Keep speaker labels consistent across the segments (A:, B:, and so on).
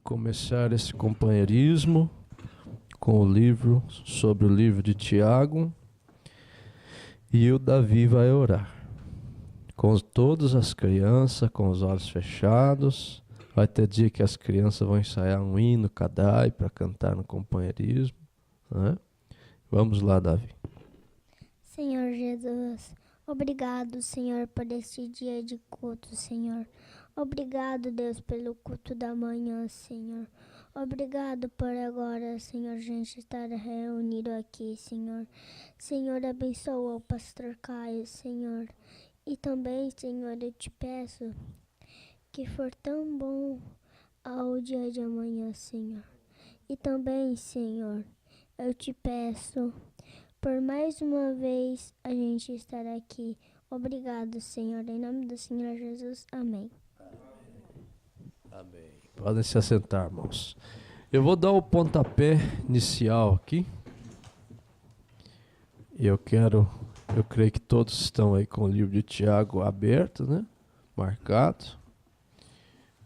A: começar esse companheirismo com o livro, sobre o livro de Tiago, e o Davi vai orar. Com todas as crianças, com os olhos fechados. Vai ter dia que as crianças vão ensaiar um hino, Kadai, para cantar no companheirismo, né? Vamos lá, Davi.
B: Senhor Jesus, obrigado, Senhor, por este dia de culto, Senhor. Obrigado, Deus, pelo culto da manhã, Senhor. Obrigado por agora, Senhor, a gente estar reunido aqui, Senhor. Senhor, abençoa o pastor Caio, Senhor. E também, Senhor, eu te peço que for tão bom ao dia de amanhã, Senhor. E também, Senhor, eu te peço por mais uma vez a gente estar aqui. Obrigado, Senhor. Em nome do Senhor Jesus. Amém.
A: Amém. Podem se assentar, irmãos. Eu vou dar o pontapé inicial aqui. Eu creio que todos estão aí com o livro de Tiago aberto, né? Marcado.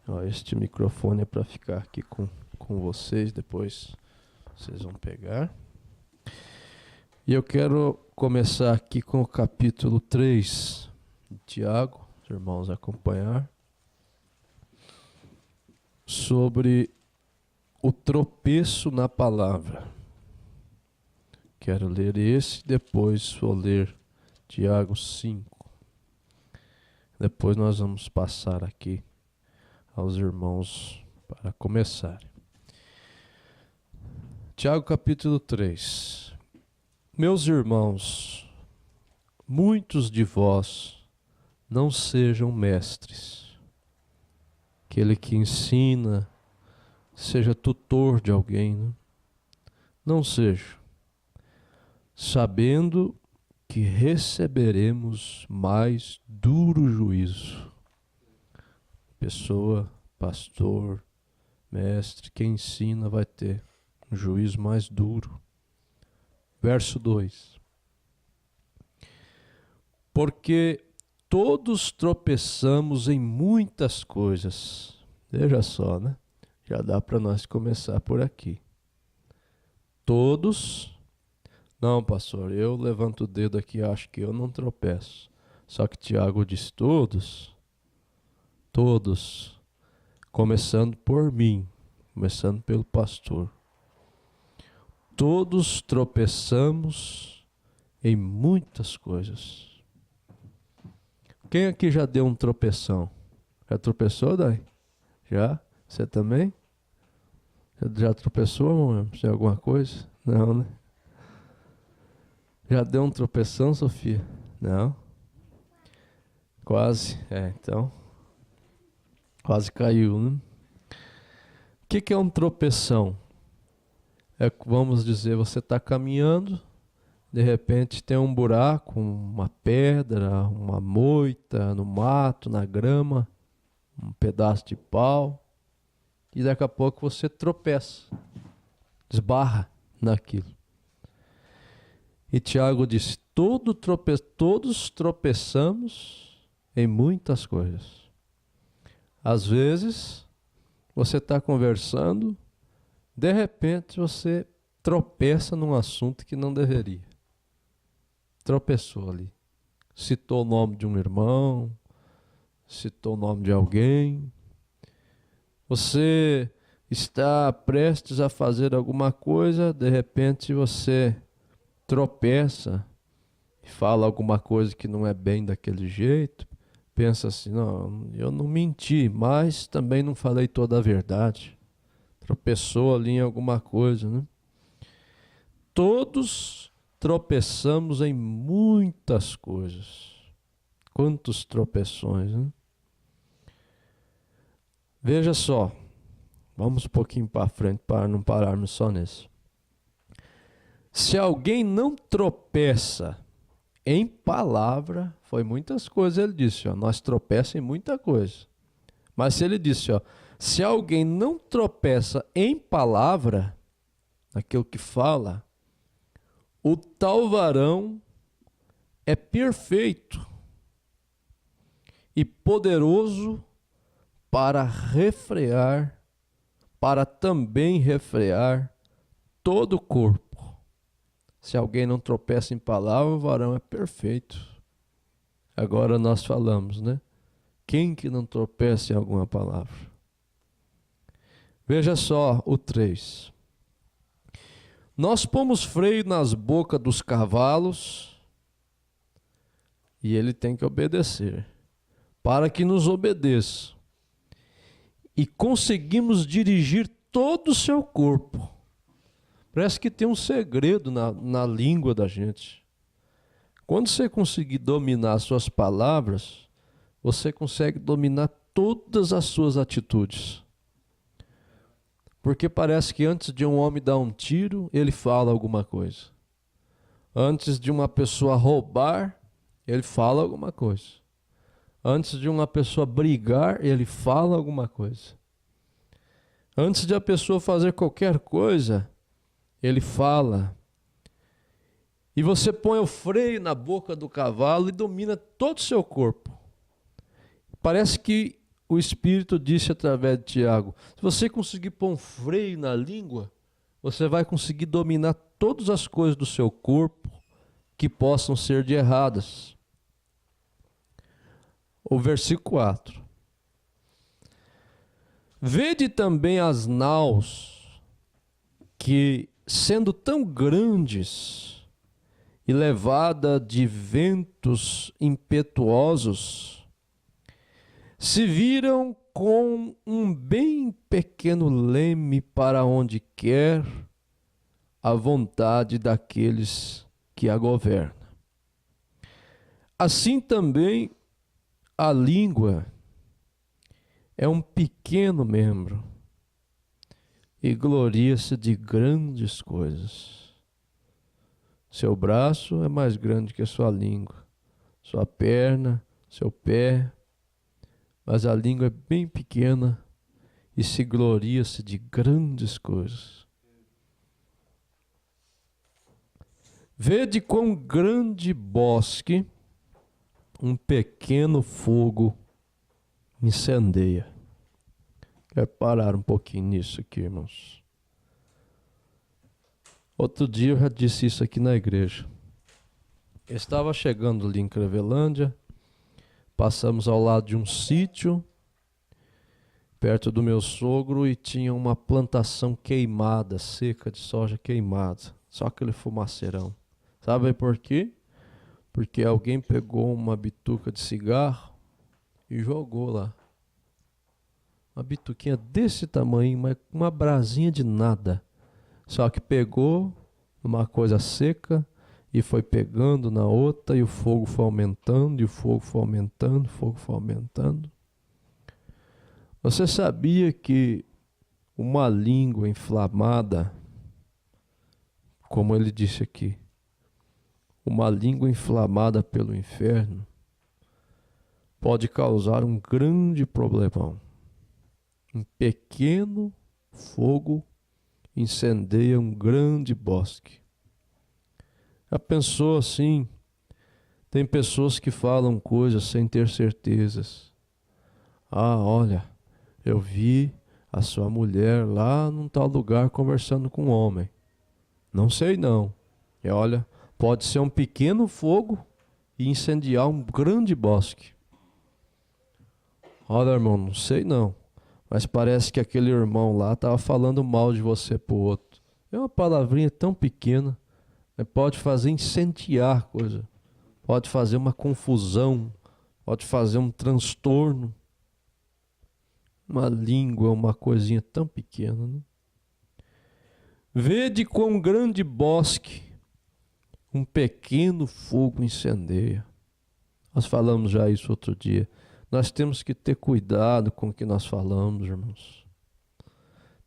A: Ó, este microfone é para ficar aqui com vocês, depois vocês vão pegar. E eu quero começar aqui com o capítulo 3 de Tiago, os irmãos acompanhar, sobre o tropeço na palavra. Quero ler esse, depois vou ler Tiago 5. Depois nós vamos passar aqui aos irmãos para começar. Tiago capítulo 3. Meus irmãos, muitos de vós não sejam mestres. Aquele que ensina, seja tutor de alguém, né? Não seja, sabendo que receberemos mais duro juízo. Pessoa, pastor, mestre, quem ensina vai ter um juízo mais duro. Verso 2. Porque todos tropeçamos em muitas coisas. Veja só, né? Já dá para nós começar por aqui. Todos. Não, pastor, eu levanto o dedo aqui e acho que eu não tropeço. Só que Tiago diz todos. Todos. Começando por mim. Começando pelo pastor. Todos tropeçamos em muitas coisas. Quem aqui já deu um tropeção? Já tropeçou, Dai? Já? Você também? Já tropeçou, amor? Tem alguma coisa? Não, né? Já deu um tropeção, Sofia? Não? Quase? Então. Quase caiu, né? O que é um tropeção? Vamos dizer, você está caminhando, de repente tem um buraco, uma pedra, uma moita no mato, na grama, um pedaço de pau, e daqui a pouco você tropeça, esbarra naquilo. E Tiago diz, todos tropeçamos em muitas coisas. Às vezes, você está conversando, de repente você tropeça num assunto que não deveria. Tropeçou ali. Citou o nome de um irmão, citou o nome de alguém. Você está prestes a fazer alguma coisa, de repente você tropeça e fala alguma coisa que não é bem daquele jeito. Pensa assim, não, eu não menti, mas também não falei toda a verdade. Tropeçou ali em alguma coisa, né? Todos tropeçamos em muitas coisas. Quantos tropeções, né? Veja só, vamos um pouquinho para frente para não pararmos só nisso. Se alguém não tropeça em palavra, foi muitas coisas, ele disse, ó, nós tropeçamos em muita coisa. Mas se ele disse, ó, se alguém não tropeça em palavra, naquilo que fala, o tal varão é perfeito e poderoso para para também refrear todo o corpo. Se alguém não tropeça em palavra, o varão é perfeito. Agora nós falamos, né? Quem que não tropeça em alguma palavra? Veja só o 3. Nós pomos freio nas bocas dos cavalos e ele tem que obedecer, para que nos obedeça. E conseguimos dirigir todo o seu corpo. Parece que tem um segredo na língua da gente. Quando você conseguir dominar suas palavras, você consegue dominar todas as suas atitudes. Porque parece que antes de um homem dar um tiro, ele fala alguma coisa. Antes de uma pessoa roubar, ele fala alguma coisa. Antes de uma pessoa brigar, ele fala alguma coisa. Antes de a pessoa fazer qualquer coisa, ele fala. E você põe o freio na boca do cavalo e domina todo o seu corpo. Parece que o Espírito disse através de Tiago, se você conseguir pôr um freio na língua, você vai conseguir dominar todas as coisas do seu corpo que possam ser de erradas. O versículo 4. Vede também as naus, que sendo tão grandes e levada de ventos impetuosos, se viram com um bem pequeno leme para onde quer a vontade daqueles que a governam. Assim também a língua é um pequeno membro e gloria-se de grandes coisas. Seu braço é mais grande que a sua língua, sua perna, seu pé, mas a língua é bem pequena e se gloria-se de grandes coisas. Vede quão grande bosque um pequeno fogo incendeia. Quero parar um pouquinho nisso aqui, irmãos. Outro dia eu já disse isso aqui na igreja. Eu estava chegando ali em Clevelândia, passamos ao lado de um sítio, perto do meu sogro, e tinha uma plantação queimada, seca, de soja queimada. Só aquele fumaceirão. Sabe por quê? Porque alguém pegou uma bituca de cigarro e jogou lá. Uma bituquinha desse tamanho, mas uma brasinha de nada. Só que pegou uma coisa seca e foi pegando na outra, e o fogo foi aumentando, e o fogo foi aumentando, o fogo foi aumentando. Você sabia que uma língua inflamada, como ele disse aqui, uma língua inflamada pelo inferno, pode causar um grande problemão. Um pequeno fogo incendeia um grande bosque. Já pensou assim? Tem pessoas que falam coisas sem ter certezas. Ah, olha, eu vi a sua mulher lá num tal lugar conversando com um homem. Não sei não. E olha, pode ser um pequeno fogo e incendiar um grande bosque. Olha, irmão, não sei não. Mas parece que aquele irmão lá estava falando mal de você pro outro. É uma palavrinha tão pequena, né? Pode fazer incendiar coisa. Pode fazer uma confusão. Pode fazer um transtorno. Uma língua, uma coisinha tão pequena, né? Vede quão grande bosque um pequeno fogo incendeia. Nós falamos já isso outro dia. Nós temos que ter cuidado com o que nós falamos, irmãos.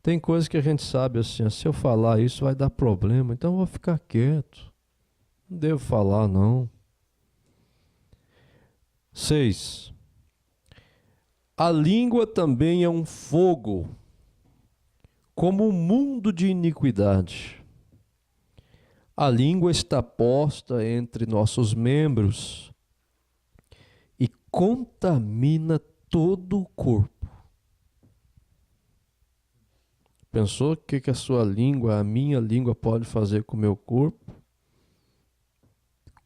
A: Tem coisas que a gente sabe assim, se eu falar isso vai dar problema, então eu vou ficar quieto. Não devo falar, não. 6. A língua também é um fogo, como um mundo de iniquidade. A língua está posta entre nossos membros e contamina todo o corpo. Pensou o que a sua língua, a minha língua pode fazer com o meu corpo?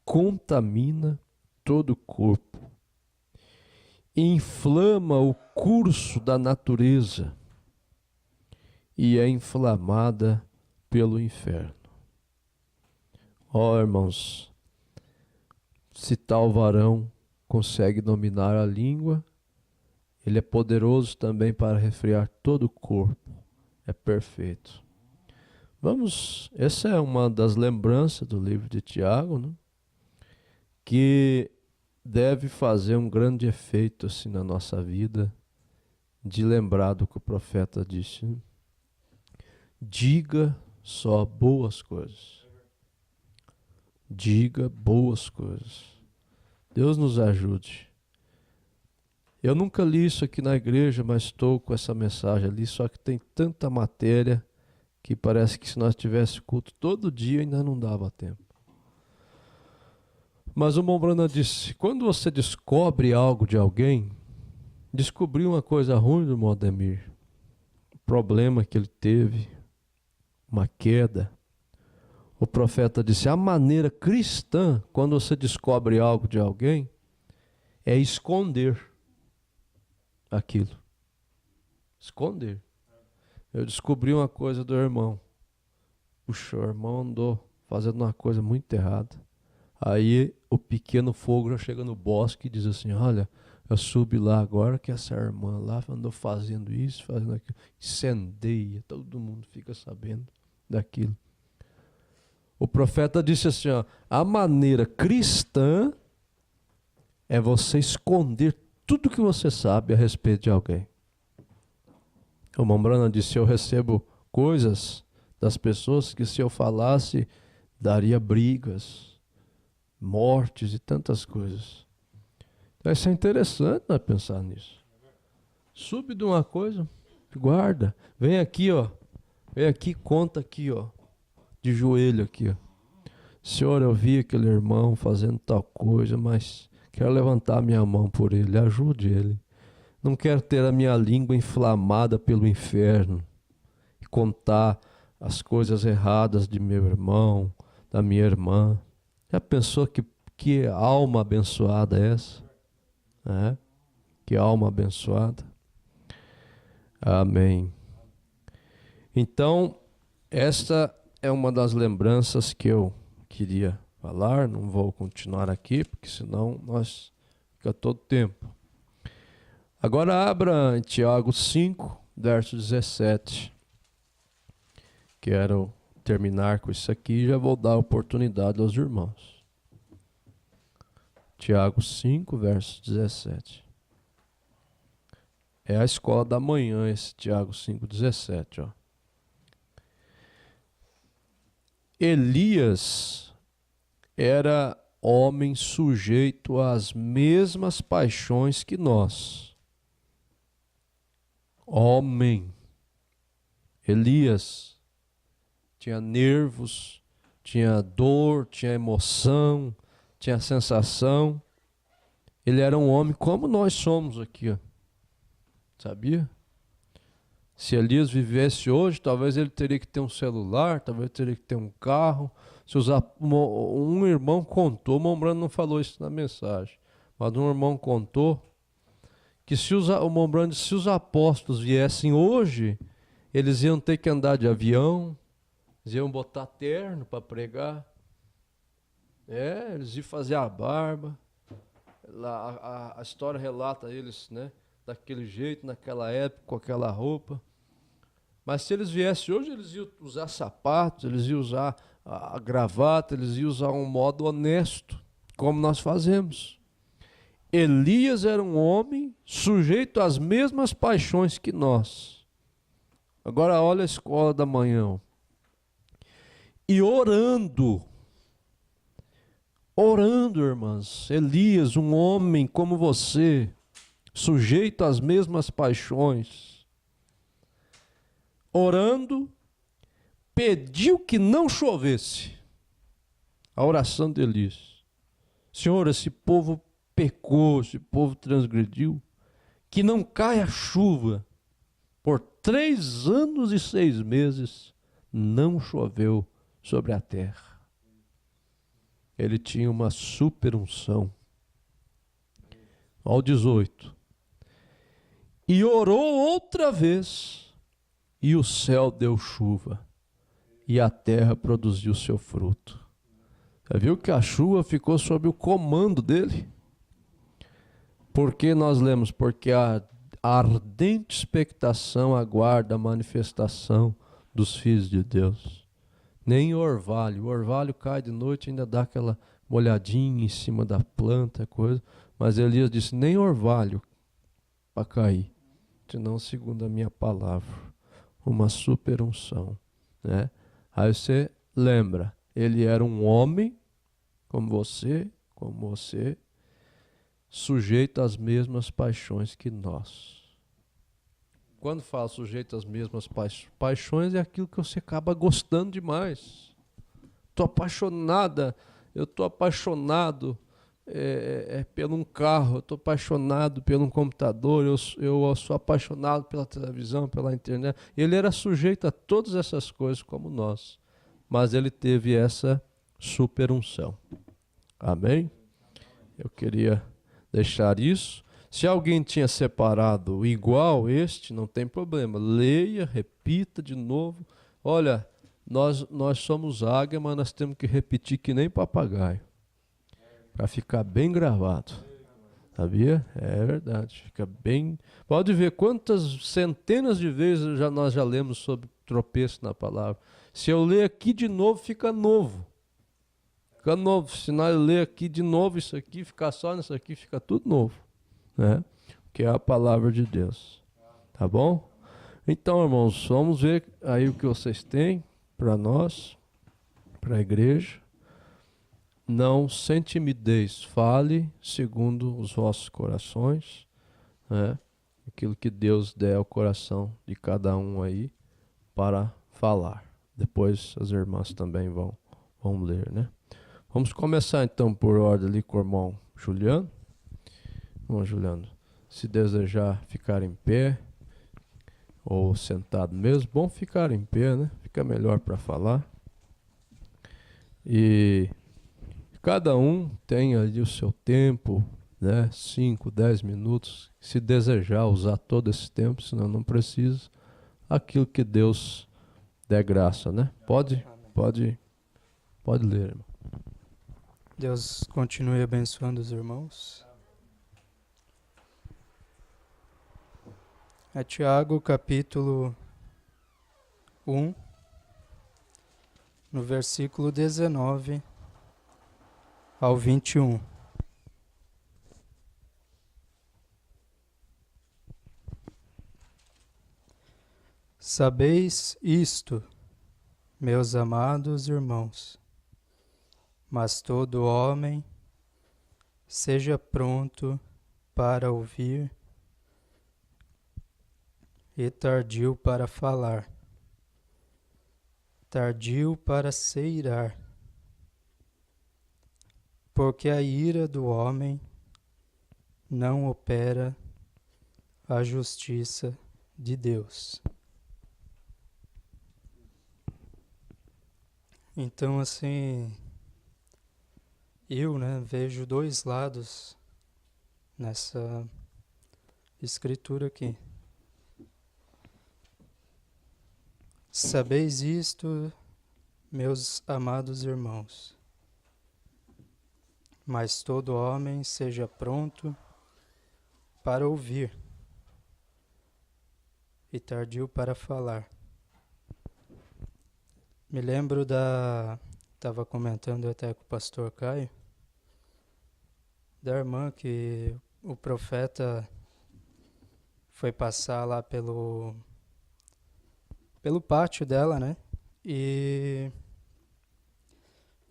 A: Contamina todo o corpo. Inflama o curso da natureza e é inflamada pelo inferno. Ó, irmãos, se tal varão consegue dominar a língua, ele é poderoso também para resfriar todo o corpo. É perfeito. Essa é uma das lembranças do livro de Tiago, né? Que deve fazer um grande efeito assim na nossa vida, de lembrar do que o profeta disse, né? Diga só boas coisas. Diga boas coisas. Deus nos ajude. Eu nunca li isso aqui na igreja, mas estou com essa mensagem ali, só que tem tanta matéria que parece que se nós tivéssemos culto todo dia ainda não dava tempo. Mas o Mombrana disse, quando você descobre algo de alguém, descobriu uma coisa ruim do Modemir, problema que ele teve, uma queda, o profeta disse, a maneira cristã, quando você descobre algo de alguém, é esconder aquilo. Esconder. Eu descobri uma coisa do irmão. Puxa, o irmão andou fazendo uma coisa muito errada. Aí o pequeno fogo já chega no bosque e diz assim, olha, eu subi lá agora que essa irmã lá andou fazendo isso, fazendo aquilo. Incendeia, todo mundo fica sabendo daquilo. O profeta disse assim, ó, a maneira cristã é você esconder tudo que você sabe a respeito de alguém. O Mombrana disse, eu recebo coisas das pessoas que se eu falasse, daria brigas, mortes e tantas coisas. Então isso é interessante, né, pensar nisso. Sube de uma coisa, guarda. Vem aqui, ó. Vem aqui, conta aqui, ó. De joelho aqui, ó. Senhor, eu vi aquele irmão fazendo tal coisa, mas quero levantar minha mão por ele. Ajude ele. Não quero ter a minha língua inflamada pelo inferno e contar as coisas erradas de meu irmão, da minha irmã. Já pensou que alma abençoada é essa? É? Que alma abençoada. Amém. Então, esta é uma das lembranças que eu queria falar. Não vou continuar aqui, porque senão nós fica todo tempo. Agora abra em Tiago 5, verso 17. Quero terminar com isso aqui e já vou dar oportunidade aos irmãos. Tiago 5, verso 17. É a escola da manhã esse Tiago 5, 17. Ó. Elias era homem sujeito às mesmas paixões que nós. Homem. Elias tinha nervos, tinha dor, tinha emoção, tinha sensação. Ele era um homem como nós somos aqui, ó. Sabia? Se Elias vivesse hoje, talvez ele teria que ter um celular, talvez teria que ter um carro. Se um irmão contou, o Mombrana não falou isso na mensagem, mas um irmão contou que se os apóstolos viessem hoje, eles iam ter que andar de avião, eles iam botar terno para pregar, eles iam fazer a barba. A história relata eles, né, daquele jeito, naquela época, com aquela roupa. Mas se eles viessem hoje, eles iam usar sapatos, eles iam usar a gravata, eles iam usar um modo honesto, como nós fazemos. Elias era um homem sujeito às mesmas paixões que nós. Agora olha a escola da manhã. E orando, irmãs, Elias, um homem como você, sujeito às mesmas paixões, orando, pediu que não chovesse. A oração de Elias. Senhor, esse povo pecou, esse povo transgrediu, que não caia chuva por 3 anos e 6 meses não choveu sobre a terra. Ele tinha uma super unção. Ao 18. E orou outra vez, e o céu deu chuva, e a terra produziu seu fruto. Você viu que a chuva ficou sob o comando dele? Porque nós lemos, porque a ardente expectação aguarda a manifestação dos filhos de Deus. Nem o orvalho cai de noite, ainda dá aquela molhadinha em cima da planta, coisa. Mas Elias disse, nem orvalho para cair, senão segundo a minha palavra, uma super unção, né? Aí você lembra, ele era um homem, como você, sujeito às mesmas paixões que nós. Quando fala sujeito às mesmas paixões, é aquilo que você acaba gostando demais. Estou apaixonada, eu estou apaixonado pelo um carro, eu estou apaixonado pelo um computador, eu sou apaixonado pela televisão, pela internet. Ele era sujeito a todas essas coisas como nós, mas ele teve essa super unção. Amém? Eu queria deixar isso. Se alguém tinha separado igual este, não tem problema. Leia, repita de novo. Olha, nós somos águia, mas nós temos que repetir que nem papagaio. Para ficar bem gravado. Sabia? É verdade. Fica bem. Pode ver quantas centenas de vezes nós já lemos sobre tropeço na palavra. Se eu ler aqui de novo, fica novo. Fica novo. Se nós ler aqui de novo isso aqui, ficar só nisso aqui, fica tudo novo. Né? Que é a palavra de Deus. Tá bom? Então, irmãos, vamos ver aí o que vocês têm para nós, para a igreja. Não sem timidez, fale segundo os vossos corações, né? Aquilo que Deus der ao coração de cada um aí para falar. Depois as irmãs também vão ler, né? Vamos começar então por ordem ali com o irmão Juliano. Irmão Juliano, se desejar ficar em pé ou sentado mesmo, bom ficar em pé, né? Fica melhor para falar. E cada um tem ali o seu tempo, né? 5, 10 minutos. Se desejar usar todo esse tempo, senão não precisa. Aquilo que Deus der graça, né? Pode ler, irmão.
C: Deus continue abençoando os irmãos. É Tiago, capítulo 1, no versículo 19 ao 21. Sabeis isto, meus amados irmãos, mas todo homem seja pronto para ouvir e tardio para falar, tardio para se irar, porque a ira do homem não opera a justiça de Deus. Então, assim, eu, vejo dois lados nessa escritura aqui. Sabeis isto, meus amados irmãos, mas todo homem seja pronto para ouvir e tardio para falar. Me lembro estava comentando até com o pastor Caio, da irmã que o profeta foi passar lá pelo pátio dela, né? E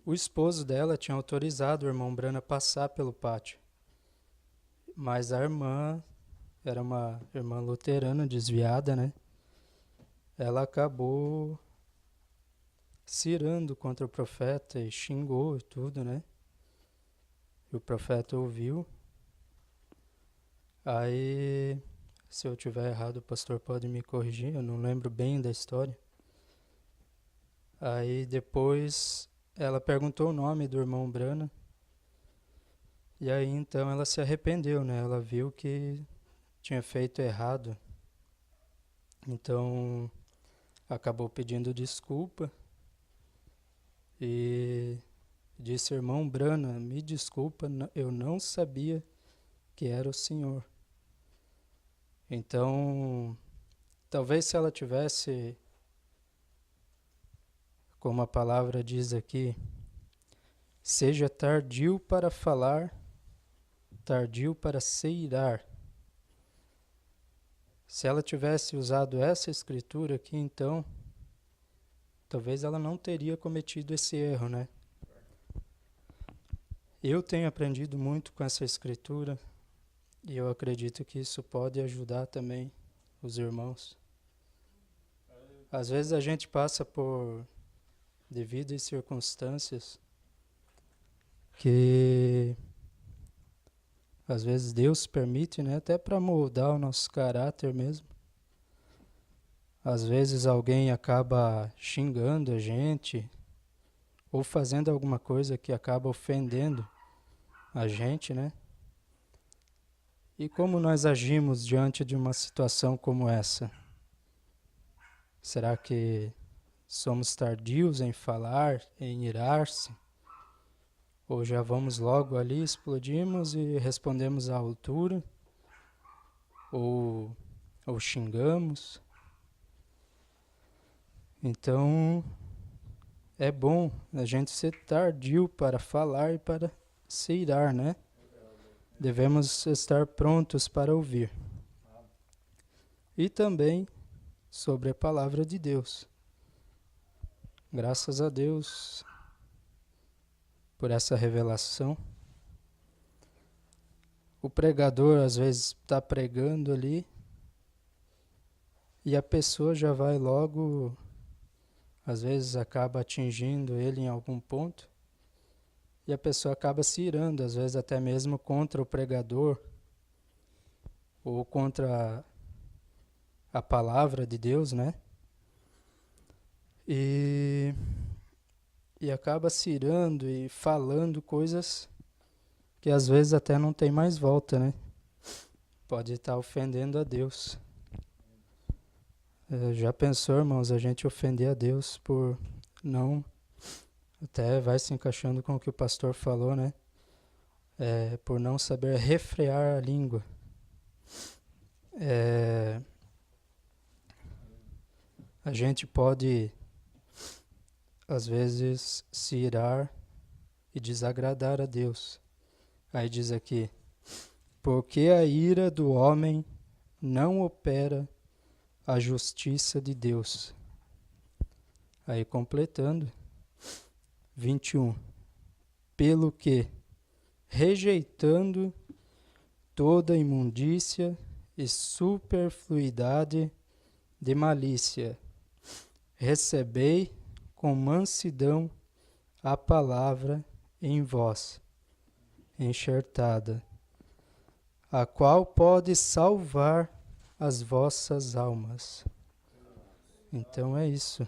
C: o esposo dela tinha autorizado o irmão Brana passar pelo pátio. Mas a irmã era uma irmã luterana desviada, né? Ela acabou se irando contra o profeta e xingou e tudo, né? E o profeta ouviu. Aí Se eu estiver errado, o pastor pode me corrigir, eu não lembro bem da história. Aí depois ela perguntou o nome do irmão Brana. E aí então ela se arrependeu, né? Ela viu que tinha feito errado. Então acabou pedindo desculpa e disse: irmão Brana, me desculpa, eu não sabia que era o senhor. Então, talvez se ela tivesse, como a palavra diz aqui, seja tardio para falar, tardio para se irar. Se ela tivesse usado essa escritura aqui, então, talvez ela não teria cometido esse erro, né? Eu tenho aprendido muito com essa escritura e eu acredito que isso pode ajudar também os irmãos. Às vezes a gente passa por devidas circunstâncias que às vezes Deus permite, né, até para moldar o nosso caráter mesmo. Às vezes alguém acaba xingando a gente ou fazendo alguma coisa que acaba ofendendo a gente, né? E como nós agimos diante de uma situação como essa? Será que somos tardios em falar, em irar-se? Ou já vamos logo ali, explodimos e respondemos à altura? Ou xingamos? Então, é bom a gente ser tardio para falar e para se irar, né? Devemos estar prontos para ouvir. E também sobre a palavra de Deus. Graças a Deus por essa revelação. O pregador às vezes está pregando ali e a pessoa já vai logo, às vezes acaba atingindo ele em algum ponto e a pessoa acaba se irando, às vezes até mesmo contra o pregador ou contra a palavra de Deus, né? E acaba se irando e falando coisas que às vezes até não tem mais volta, né? Pode estar ofendendo a Deus. Já pensou, irmãos, a gente ofender a Deus por não... Até vai se encaixando com o que o pastor falou, né? Por não saber refrear a língua. A gente pode, às vezes, se irar e desagradar a Deus. Aí diz aqui, porque a ira do homem não opera a justiça de Deus. Aí completando, 21. Pelo que, rejeitando toda imundícia e superfluidade de malícia, recebei com mansidão a palavra em vós, enxertada, a qual pode salvar as vossas almas. Então é isso.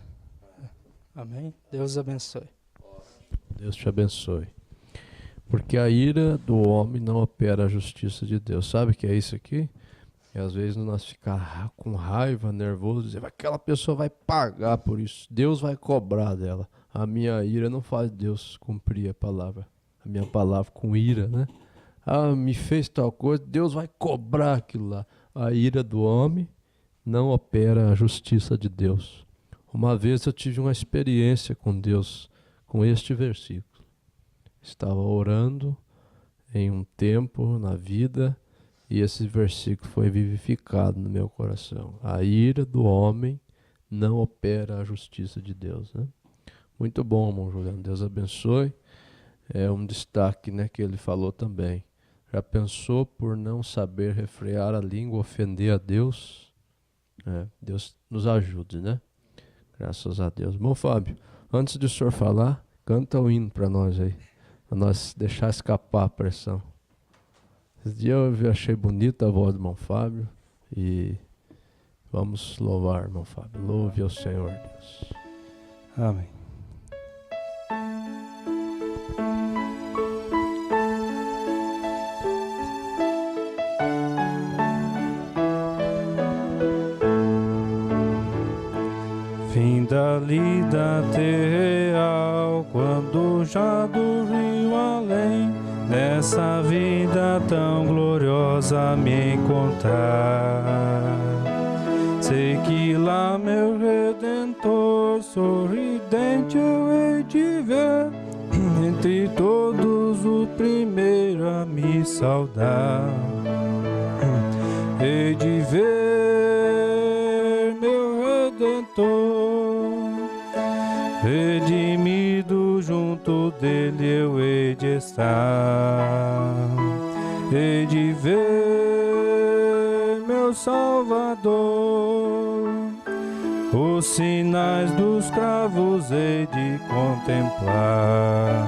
C: Amém? Deus abençoe.
A: Deus te abençoe. Porque a ira do homem não opera a justiça de Deus. Sabe o que é isso aqui? E às vezes nós ficamos com raiva, nervoso, dizer, aquela pessoa vai pagar por isso, Deus vai cobrar dela. A minha ira não faz Deus cumprir a palavra. A minha palavra com ira, né? Me fez tal coisa, Deus vai cobrar aquilo lá. A ira do homem não opera a justiça de Deus. Uma vez eu tive uma experiência com Deus, com este versículo. Estava orando em um tempo na vida e esse versículo foi vivificado no meu coração. A ira do homem não opera a justiça de Deus, né? Muito bom, irmão Juliano. Deus abençoe. É um destaque, né, que ele falou também. Já pensou por não saber refrear a língua, ofender a Deus? Deus nos ajude, né? Graças a Deus. Bom, Fábio, antes de o senhor falar, canta o hino para nós aí, para nós deixar escapar a pressão. Esse dia eu achei bonita a voz do irmão Fábio, E vamos louvar, irmão Fábio. Louve ao Senhor Deus.
C: Amém. Fim da lida terreal, quando já do rio além, nessa vida tão gloriosa me encontrar. Sei que lá meu Redentor sorridente eu hei de ver, entre todos o primeiro a me saudar. Hei de ver meu Redentor, redimido junto dele eu hei de estar. Hei de ver meu Salvador, os sinais dos cravos hei de contemplar.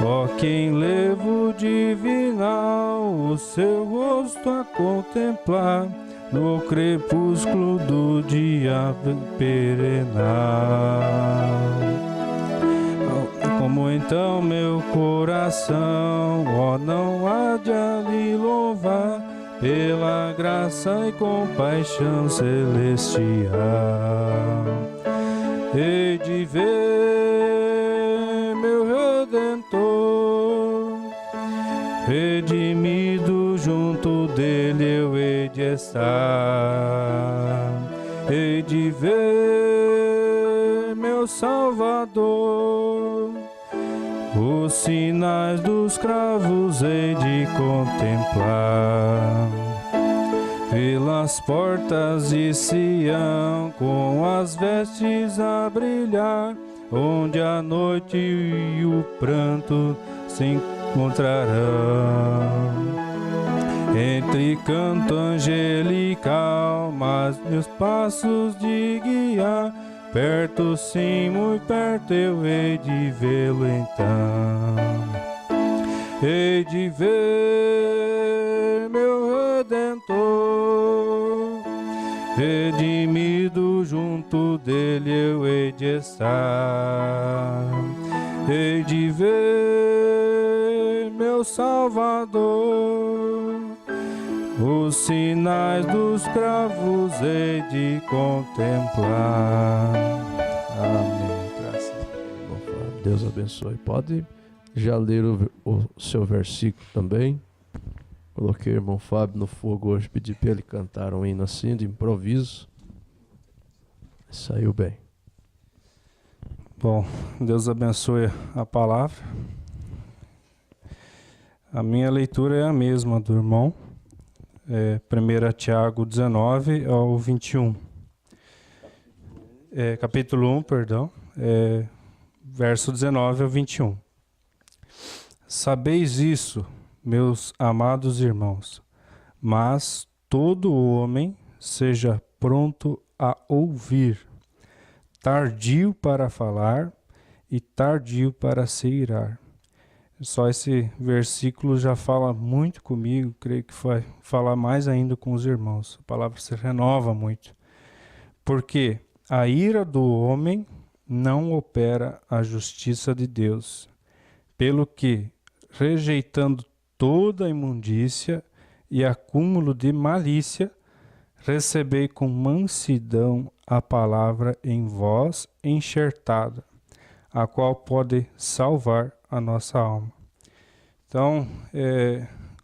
C: Ó quem levo divinal o seu rosto a contemplar, no crepúsculo do dia perenal. Como então meu coração, ó, não há de ali louvar, pela graça e compaixão celestial. Hei de ver meu Redentor, redimido junto dele eu hei de estar. Hei de ver meu Salvador, os sinais dos cravos hei de contemplar. Pelas portas de Sião, com as vestes a brilhar, onde a noite e o pranto se encontrarão. Entre canto angelical, mas meus passos de guiar, perto sim, muito perto eu hei de vê-lo então. Hei de ver meu Redentor, redimido junto dele eu hei de estar. Hei de ver meu Salvador, os sinais dos cravos hei de contemplar. Amém. Graças a
A: Deus. Deus abençoe. Pode já ler o seu versículo também. Coloquei o irmão Fábio no fogo hoje, pedi para ele cantar um hino assim, de improviso. Saiu bem.
C: Bom, Deus abençoe a palavra. A minha leitura é a mesma do irmão. 1 Tiago 19 ao 21. Capítulo 1, perdão. Verso 19 ao 21. Sabeis isso, meus amados irmãos, mas todo homem seja pronto a ouvir, tardio para falar e tardio para se irar. Só esse versículo já fala muito comigo, creio que vai falar mais ainda com os irmãos. A palavra se renova muito. Porque a ira do homem não opera a justiça de Deus, pelo que, rejeitando toda a imundícia e acúmulo de malícia, recebei com mansidão a palavra em vós enxertada, a qual pode salvar a nossa alma. Então,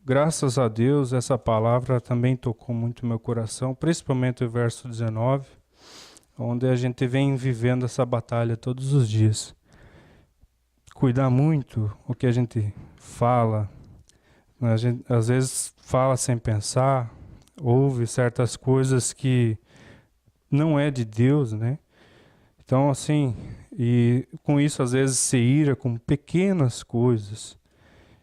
C: graças a Deus, essa palavra também tocou muito meu coração, principalmente o verso 19, onde a gente vem vivendo essa batalha todos os dias. Cuidar muito o que a gente fala. A gente às vezes fala sem pensar, ouve certas coisas que não é de Deus, né? Então, assim, e com isso às vezes se ira com pequenas coisas.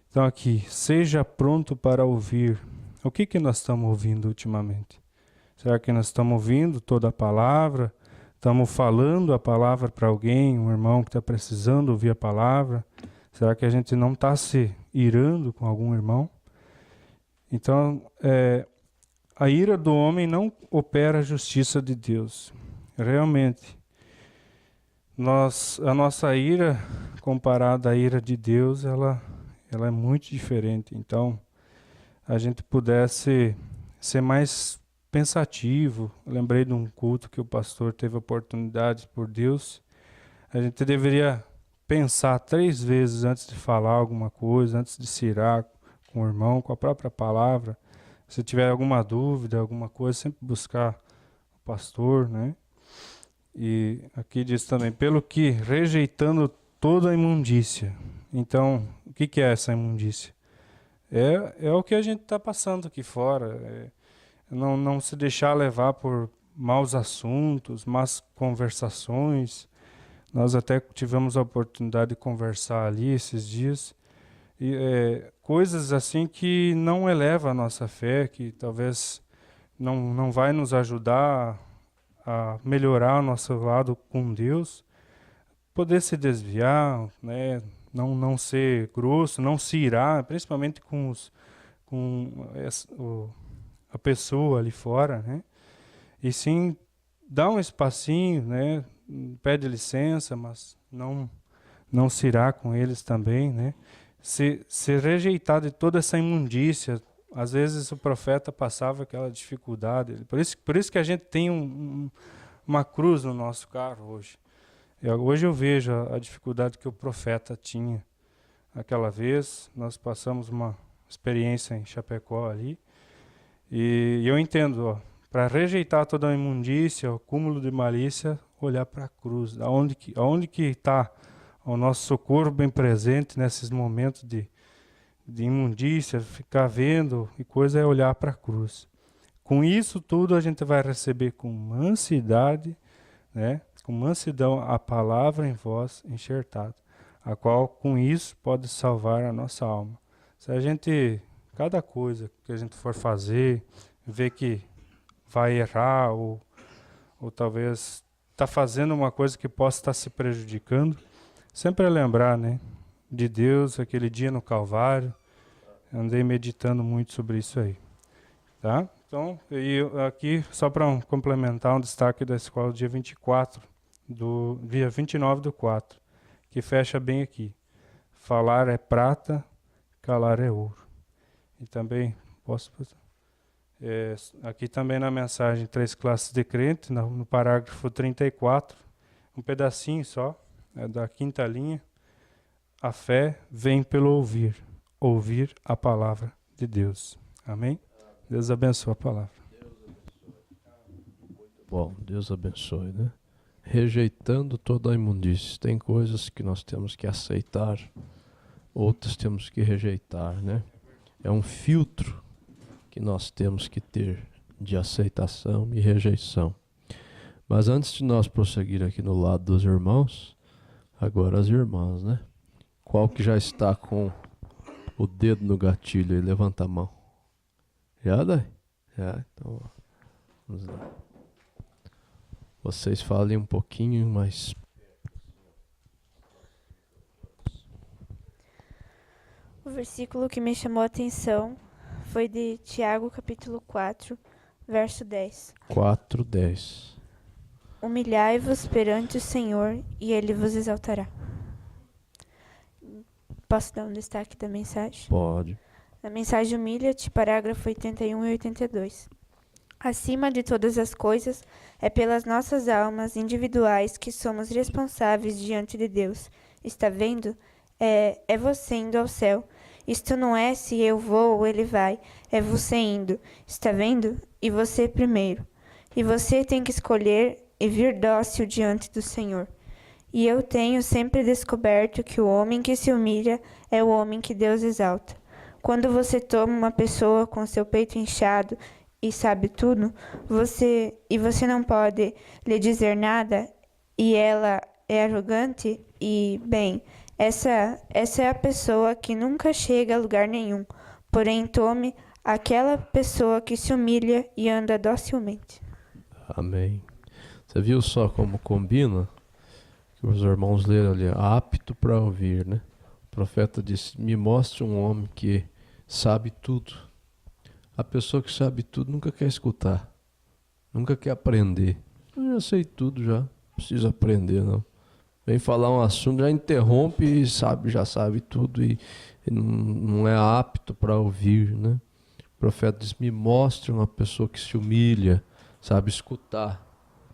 C: Então aqui, seja pronto para ouvir. O que nós estamos ouvindo ultimamente? Será que nós estamos ouvindo toda a palavra? Estamos falando a palavra para alguém, um irmão que está precisando ouvir a palavra? Será que a gente não está se irando com algum irmão? Então,
D: a ira do homem não opera a justiça de Deus. Realmente, a nossa ira, comparada à ira de Deus, ela é muito diferente. Então, a gente pudesse ser mais pensativo. Eu lembrei de um culto que o pastor teve oportunidade por Deus. A gente deveria pensar 3 vezes antes de falar alguma coisa, antes de se irar com o irmão, com a própria palavra. Se tiver alguma dúvida, alguma coisa, sempre buscar o pastor, né? E aqui diz também, pelo que rejeitando toda a imundícia. Então, o que é essa imundícia? É o que a gente está passando aqui fora. Não se deixar levar por maus assuntos, más conversações. Nós até tivemos a oportunidade de conversar ali esses dias. E, coisas assim que não elevam a nossa fé, que talvez não vai nos ajudar a melhorar o nosso lado com Deus. Poder se desviar, né? Não ser grosso, não se irar, principalmente com a pessoa ali fora, né? E sim dar um espacinho, né? Pede licença, mas não se irar com eles também, né? Se rejeitar de toda essa imundícia. Às vezes o profeta passava aquela dificuldade. Por isso que a gente tem uma cruz no nosso carro hoje. Hoje eu vejo a dificuldade que o profeta tinha. Aquela vez, nós passamos uma experiência em Chapecó ali. E eu entendo, para rejeitar toda a imundícia, o cúmulo de malícia, olhar para a cruz. Aonde que está o nosso socorro bem presente nesses momentos de imundícia, ficar vendo e coisa é olhar para a cruz. Com isso tudo a gente vai receber com mansidade, né? Com mansidão a palavra em vós enxertada, a qual com isso pode salvar a nossa alma. Se a gente, cada coisa que a gente for fazer, ver que vai errar ou talvez está fazendo uma coisa que possa estar se prejudicando, sempre lembrar, né, de Deus, aquele dia no Calvário. Andei meditando muito sobre isso aí, tá? Então, aqui, só para complementar, um destaque da escola dia 24, dia 29/4, que fecha bem aqui. Falar é prata, calar é ouro. E também, aqui também na mensagem 3 classes de crente, no parágrafo 34, um pedacinho só, da 5ª linha. A fé vem pelo ouvir a palavra de Deus. Amém? Deus abençoe a palavra.
A: Bom, Deus abençoe, né? Rejeitando toda a imundície. Tem coisas que nós temos que aceitar, outras temos que rejeitar, né? É um filtro que nós temos que ter de aceitação e rejeição. Mas antes de nós prosseguir aqui no lado dos irmãos, agora as irmãs, né? Qual que já está com o dedo no gatilho aí? Levanta a mão. Já, Dai? Já, então vamos lá. Vocês falem um pouquinho mais.
E: O versículo que me chamou a atenção foi de Tiago, capítulo 4, verso 10.
A: 4:10.
E: Humilhai-vos perante o Senhor, e Ele vos exaltará. Posso dar um destaque da mensagem?
A: Pode.
E: A mensagem humilha-te, parágrafo 81 e 82. Acima de todas as coisas, é pelas nossas almas individuais que somos responsáveis diante de Deus. Está vendo? É você indo ao céu. Isto não é se eu vou ou ele vai. É você indo. Está vendo? E você primeiro. E você tem que escolher e vir dócil diante do Senhor. E eu tenho sempre descoberto que o homem que se humilha é o homem que Deus exalta. Quando você toma uma pessoa com seu peito inchado e sabe tudo, você não pode lhe dizer nada, e ela é arrogante, e, bem, essa é a pessoa que nunca chega a lugar nenhum. Porém, tome aquela pessoa que se humilha e anda docilmente.
A: Amém. Você viu só como combina? Que os irmãos leram ali, apto para ouvir, né? O profeta disse, me mostre um homem que sabe tudo, A pessoa que sabe tudo nunca quer escutar, nunca quer aprender. Eu já sei tudo já, não preciso aprender não. Vem falar um assunto, já interrompe e já sabe tudo e não é apto para ouvir, né? O profeta diz, me mostre uma pessoa que se humilha, sabe escutar.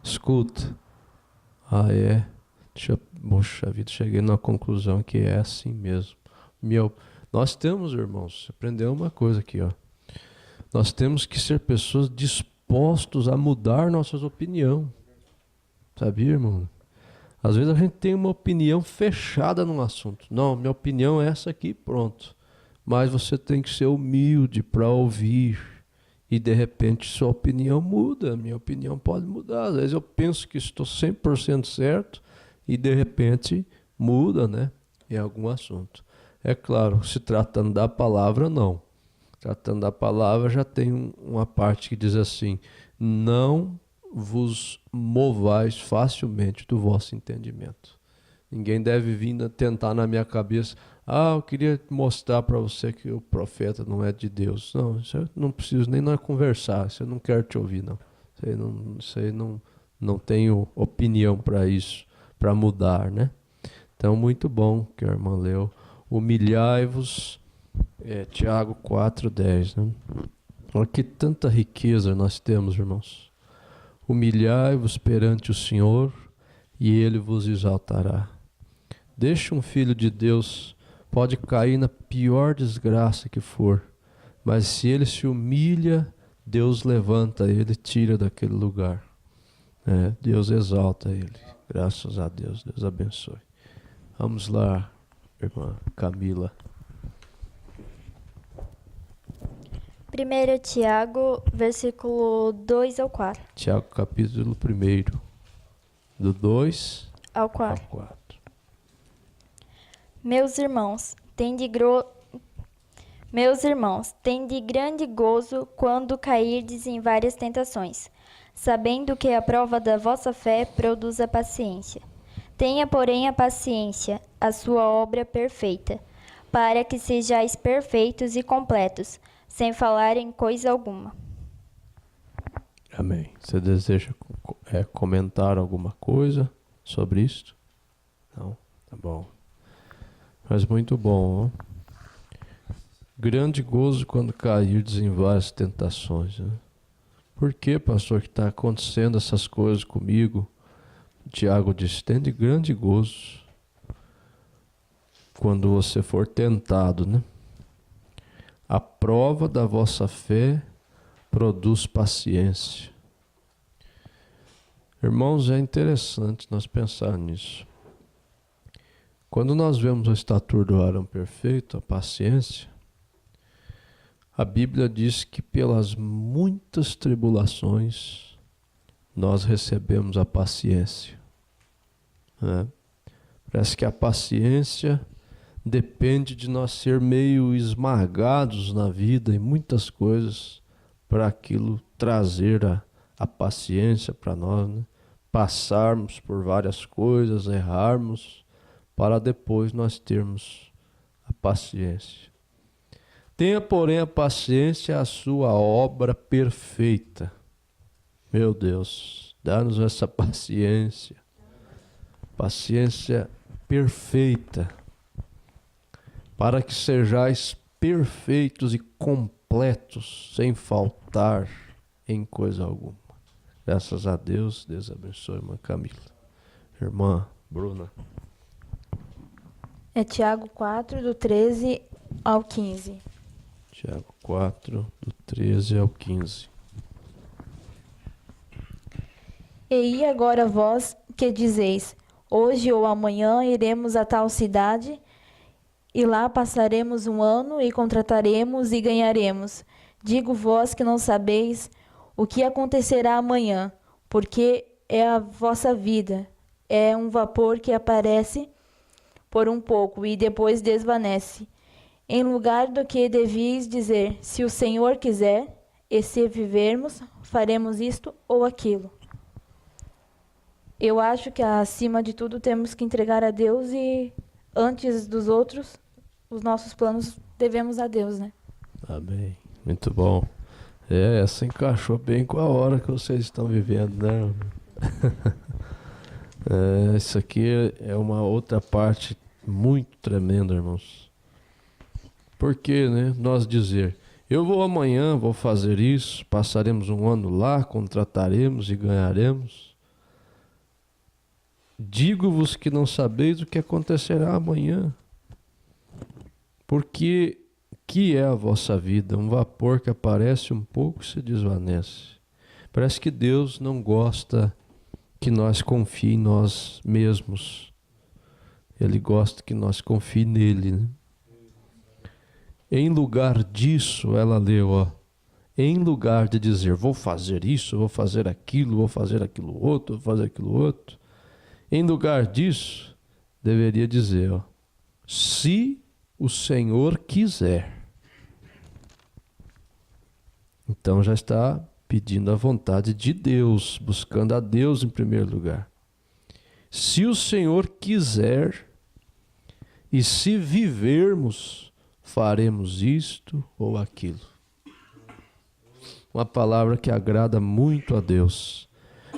A: Escuta. Ah, é? Poxa vida, cheguei na conclusão que é assim mesmo. Nós temos, irmãos, aprendeu uma coisa aqui, ó. Nós temos que ser pessoas dispostos a mudar nossas opiniões. Sabia, irmão? Às vezes a gente tem uma opinião fechada num assunto. Não, minha opinião é essa aqui, pronto. Mas você tem que ser humilde para ouvir. E de repente sua opinião muda. Minha opinião pode mudar. Às vezes eu penso que estou 100% certo e de repente muda, né? Em algum assunto. É claro, se tratando da palavra, não. Tratando da palavra, já tem uma parte que diz assim, não vos movais facilmente do vosso entendimento. Ninguém deve vir tentar na minha cabeça, eu queria mostrar para você que o profeta não é de Deus. Não, isso eu não preciso nem nós conversar, isso eu não quero te ouvir, não. Isso aí não tenho opinião para isso, para mudar, né? Então, muito bom que a irmã leu. Humilhai-vos, Tiago 4:10, né? Olha que tanta riqueza nós temos, irmãos. Humilhai-vos perante o Senhor e Ele vos exaltará. Deixa um filho de Deus, pode cair na pior desgraça que for, mas se ele se humilha, Deus levanta ele, tira daquele lugar. Deus exalta ele. Graças a Deus, Deus abençoe. Vamos lá, irmã Camila.
F: 1 Tiago, versículo 2 ao 4.
A: Tiago, capítulo 1, do 2
F: ao
A: ao
F: 4.
A: 4.
F: Meus irmãos, tende grande gozo quando cairdes em várias tentações, sabendo que a prova da vossa fé produz a paciência. Tenha, porém, a paciência, a sua obra perfeita, para que sejais perfeitos e completos, sem falar em coisa alguma.
A: Amém. Você deseja comentar alguma coisa sobre isto? Não? Tá bom. Mas muito bom, ó. Grande gozo quando cairdes em várias tentações, né? Por que, pastor, que está acontecendo essas coisas comigo? Tiago diz, tende grande gozo quando você for tentado, né? A prova da vossa fé produz paciência. Irmãos, é interessante nós pensar nisso. Quando nós vemos a estatura do varão perfeito, a paciência, a Bíblia diz que pelas muitas tribulações nós recebemos a paciência. Né? Parece que a paciência depende de nós ser meio esmagados na vida em muitas coisas para aquilo trazer a paciência para nós, né? Passarmos por várias coisas, errarmos, para depois nós termos a paciência. Tenha, porém, a paciência a sua obra perfeita. Meu Deus, dá-nos essa paciência. Paciência perfeita. Para que sejais perfeitos e completos, sem faltar em coisa alguma. Graças a Deus, Deus abençoe, irmã Camila. Irmã Bruna.
E: É Tiago 4, do 13 ao 15.
A: Tiago 4, do 13 ao 15.
E: E agora vós que dizeis, hoje ou amanhã iremos a tal cidade, e lá passaremos um ano e contrataremos e ganharemos. Digo vós que não sabeis o que acontecerá amanhã, porque é a vossa vida, é um vapor que aparece por um pouco e depois desvanece. Em lugar do que devíeis dizer, se o Senhor quiser, e se vivermos, faremos isto ou aquilo. Eu acho que acima de tudo temos que entregar a Deus e antes dos outros, os nossos planos devemos a Deus, né?
A: Amém. Muito bom. Essa encaixou bem com a hora que vocês estão vivendo, né? Isso aqui é uma outra parte muito tremenda, irmãos. Por que, né? Nós dizer, eu vou amanhã, vou fazer isso, passaremos um ano lá, contrataremos e ganharemos. Digo-vos que não sabeis o que acontecerá amanhã. Porque que é a vossa vida? Um vapor que aparece um pouco e se desvanece. Parece que Deus não gosta que nós confie em nós mesmos. Ele gosta que nós confie nele, né? Em lugar disso, ela leu, ó. Em lugar de dizer, vou fazer isso, vou fazer aquilo outro, vou fazer aquilo outro. Em lugar disso, deveria dizer, ó, se o Senhor quiser. Então já está pedindo a vontade de Deus, buscando a Deus em primeiro lugar. Se o Senhor quiser, e se vivermos, faremos isto ou aquilo. Uma palavra que agrada muito a Deus.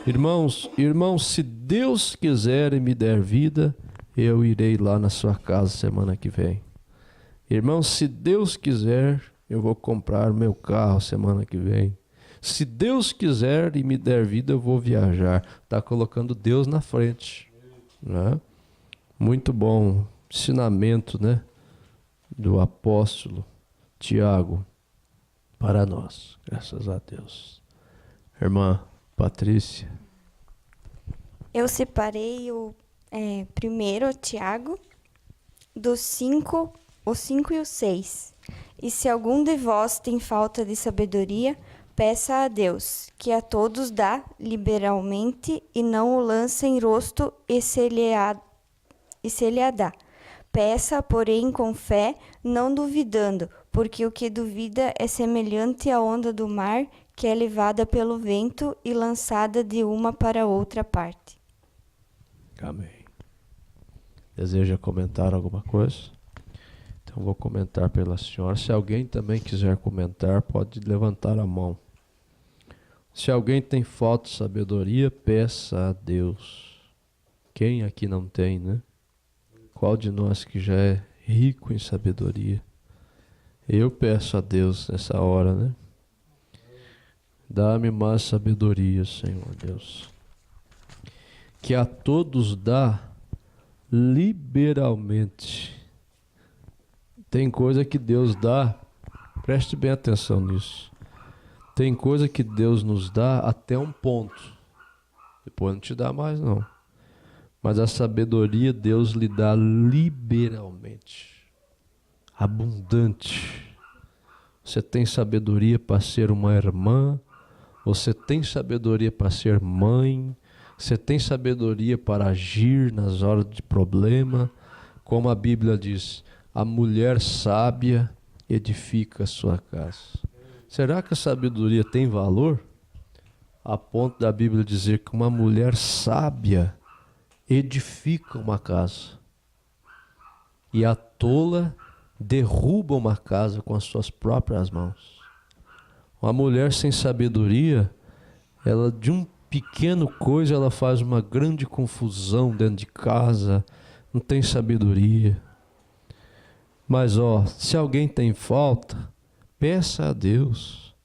A: Irmãos, se Deus quiser e me der vida, eu irei lá na sua casa semana que vem. Irmãos, se Deus quiser, eu vou comprar meu carro semana que vem. Se Deus quiser e me der vida, eu vou viajar. Está colocando Deus na frente, né? Muito bom ensinamento, né, do apóstolo Tiago para nós, graças a Deus. Irmã Patrícia.
G: Eu separei o primeiro, Tiago, o 5 e o 6. E se algum de vós tem falta de sabedoria, peça a Deus, que a todos dá liberalmente, e não o lança em rosto e se lhe a dá. Peça, porém, com fé, não duvidando, porque o que duvida é semelhante à onda do mar, que é levada pelo vento e lançada de uma para outra parte.
A: Amém. Deseja comentar alguma coisa? Então vou comentar pela senhora. Se alguém também quiser comentar, pode levantar a mão. Se alguém tem falta de sabedoria, peça a Deus. Quem aqui não tem, né? Qual de nós que já é rico em sabedoria? Eu peço a Deus nessa hora, né? Dá-me mais sabedoria, Senhor Deus. Que a todos dá liberalmente. Tem coisa que Deus dá, preste bem atenção nisso. Tem coisa que Deus nos dá até um ponto. Depois não te dá mais, não. Mas a sabedoria Deus lhe dá liberalmente, abundante. Você tem sabedoria para ser uma irmã, você tem sabedoria para ser mãe, você tem sabedoria para agir nas horas de problema. Como a Bíblia diz, a mulher sábia edifica a sua casa. Será que a sabedoria tem valor? A ponto da Bíblia dizer que uma mulher sábia edifica uma casa. E a tola derruba uma casa com as suas próprias mãos. Uma mulher sem sabedoria, ela de um pequeno coisa, ela faz uma grande confusão dentro de casa, não tem sabedoria. Mas se alguém tem falta, peça a Deus,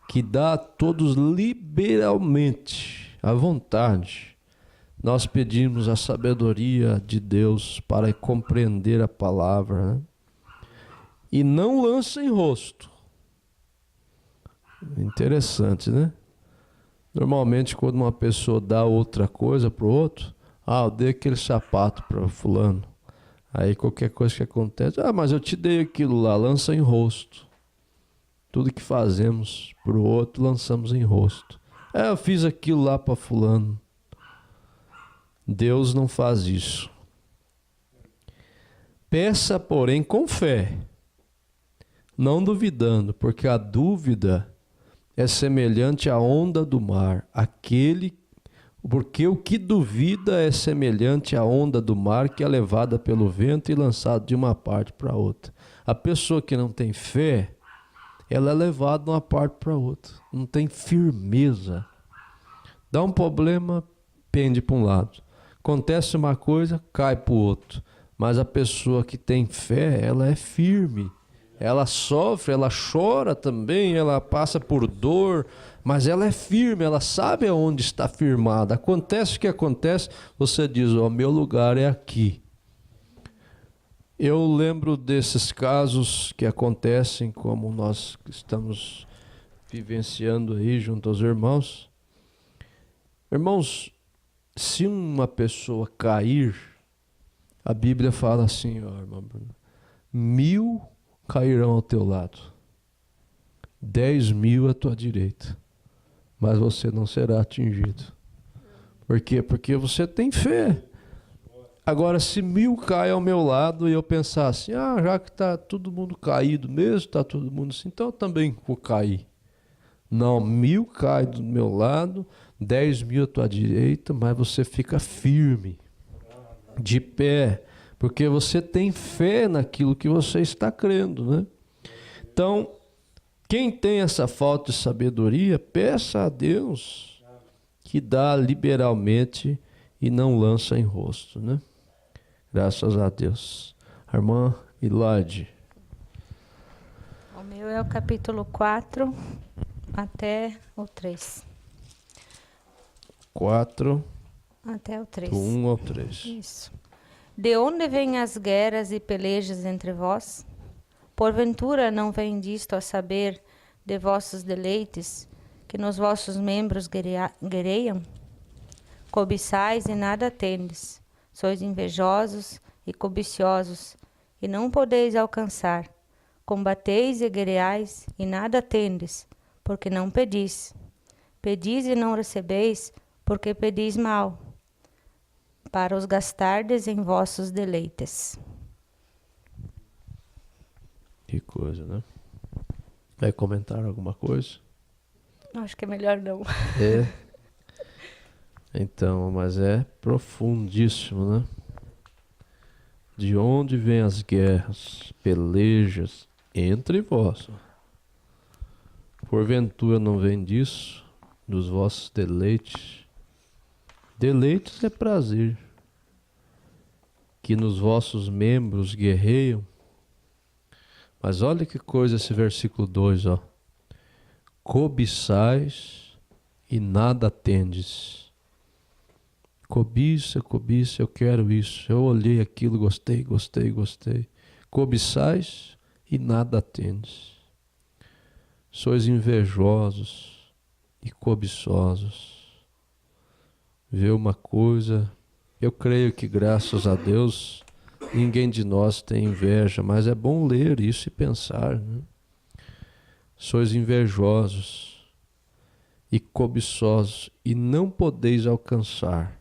A: que dá a todos liberalmente, à vontade. Nós pedimos a sabedoria de Deus para compreender a palavra, né? E não lança em rosto. Interessante, né? Normalmente, quando uma pessoa dá outra coisa para o outro, eu dei aquele sapato para fulano. Aí qualquer coisa que acontece, mas eu te dei aquilo lá, lança em rosto. Tudo que fazemos para o outro, lançamos em rosto. Eu fiz aquilo lá para fulano. Deus não faz isso. Peça, porém, com fé, não duvidando, porque a dúvida é semelhante à onda do mar. Porque o que duvida é semelhante à onda do mar, que é levada pelo vento e lançada de uma parte para outra. A pessoa que não tem fé, ela é levada de uma parte para outra. Não tem firmeza. Dá um problema, pende para um lado. Acontece uma coisa, cai para o outro. Mas a pessoa que tem fé, ela é firme. Ela sofre, ela chora também, ela passa por dor, mas ela é firme, ela sabe aonde está firmada. Acontece o que acontece, você diz, ó, meu lugar é aqui. Eu lembro desses casos que acontecem, como nós estamos vivenciando aí junto aos irmãos. Irmãos, se uma pessoa cair, a Bíblia fala assim, ó, irmã Bruna, 1000 cairão ao teu lado, 10.000 à tua direita, mas você não será atingido. Por quê? Porque você tem fé. Agora, se 1000 caem ao meu lado e eu pensar assim, já que está todo mundo caído mesmo, está todo mundo assim, então eu também vou cair. Não, 1000 caem do meu lado, 10.000 à tua direita, mas você fica firme, de pé, porque você tem fé naquilo que você está crendo, né? Então, quem tem essa falta de sabedoria, peça a Deus que dá liberalmente e não lança em rosto, né? Graças a Deus. A irmã Hilade.
H: O meu é o capítulo 4 até o 3.
A: 4,
H: Até o 3.
A: do 1 ao 3.
H: Isso. De onde vêm as guerras e pelejas entre vós? Porventura não vem disto a saber de vossos deleites, que nos vossos membros guerreiam? Cobiçais e nada tendes, sois invejosos e cobiciosos, e não podeis alcançar. Combateis e guerreais e nada tendes, porque não pedis. Pedis e não recebeis, porque pedis mal, para os gastardes em vossos deleites.
A: Que coisa, né? Vai comentar alguma coisa?
H: Acho que é melhor não.
A: É. Então, mas é profundíssimo, né? De onde vêm as guerras, pelejas entre vós? Porventura não vem disso, dos vossos deleites? Deleites é prazer, que nos vossos membros guerreiam. Mas olha que coisa esse versículo 2, ó. Cobiçais e nada tendes. Cobiça, eu quero isso. Eu olhei aquilo, gostei. Cobiçais e nada tendes. Sois invejosos e cobiçosos. Vê uma coisa, eu creio que graças a Deus ninguém de nós tem inveja, mas é bom ler isso e pensar, né? Sois invejosos e cobiçosos e não podeis alcançar.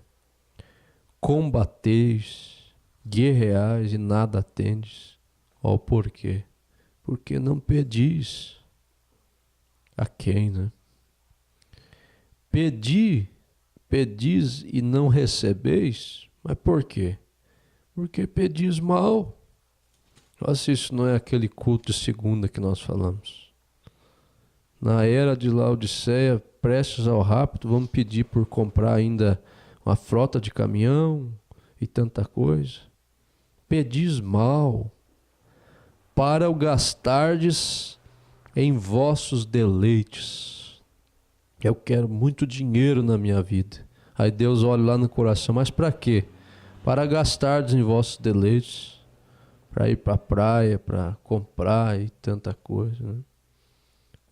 A: Combateis, guerreais e nada tendes. Ó, por quê? Porque não pedis. A quem, né? Pedis e não recebeis, mas por quê? Porque pedis mal. Nossa, isso não é aquele culto de segunda que nós falamos. Na era de Laodiceia, prestes ao rapto, vamos pedir por comprar ainda uma frota de caminhão e tanta coisa. Pedis mal, para o gastardes em vossos deleites. Eu quero muito dinheiro na minha vida. Aí Deus olha lá no coração, mas para quê? Para gastardes em vossos deleites, para ir para a praia, para comprar e tanta coisa, né?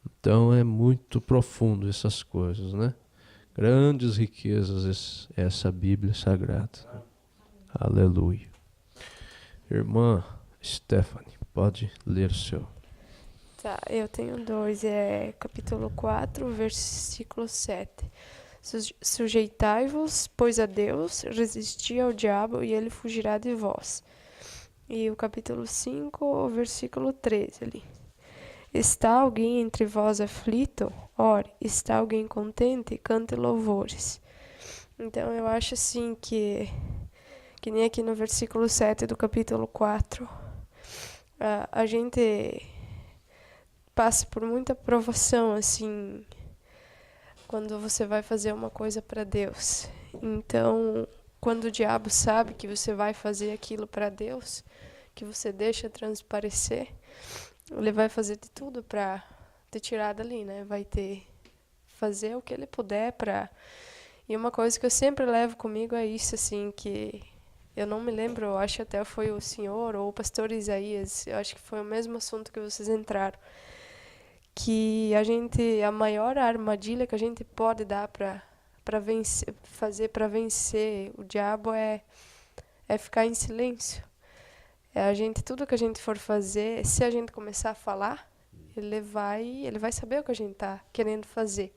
A: Então é muito profundo essas coisas, né? Grandes riquezas essa Bíblia Sagrada. Aleluia. Irmã Stephanie, pode ler o seu.
I: Tá, eu tenho 2, capítulo 4, versículo 7. Sujeitai-vos, pois a Deus, resisti ao diabo e ele fugirá de vós. E o capítulo 5, versículo 13 ali. Está alguém entre vós aflito? Ore, está alguém contente? Cante louvores. Então eu acho assim que nem aqui no versículo 7 do capítulo 4, a gente passa por muita provação, assim, quando você vai fazer uma coisa para Deus. Então, quando o diabo sabe que você vai fazer aquilo para Deus, que você deixa transparecer, ele vai fazer de tudo para te tirar dali, né? Vai fazer o que ele puder para... E uma coisa que eu sempre levo comigo é isso, assim, que eu não me lembro, eu acho até foi o senhor ou o pastor Isaías, eu acho que foi o mesmo assunto que vocês entraram, que a maior armadilha que a gente pode dar para vencer o diabo é ficar em silêncio. Tudo que a gente for fazer, se a gente começar a falar, ele vai saber o que a gente está querendo fazer.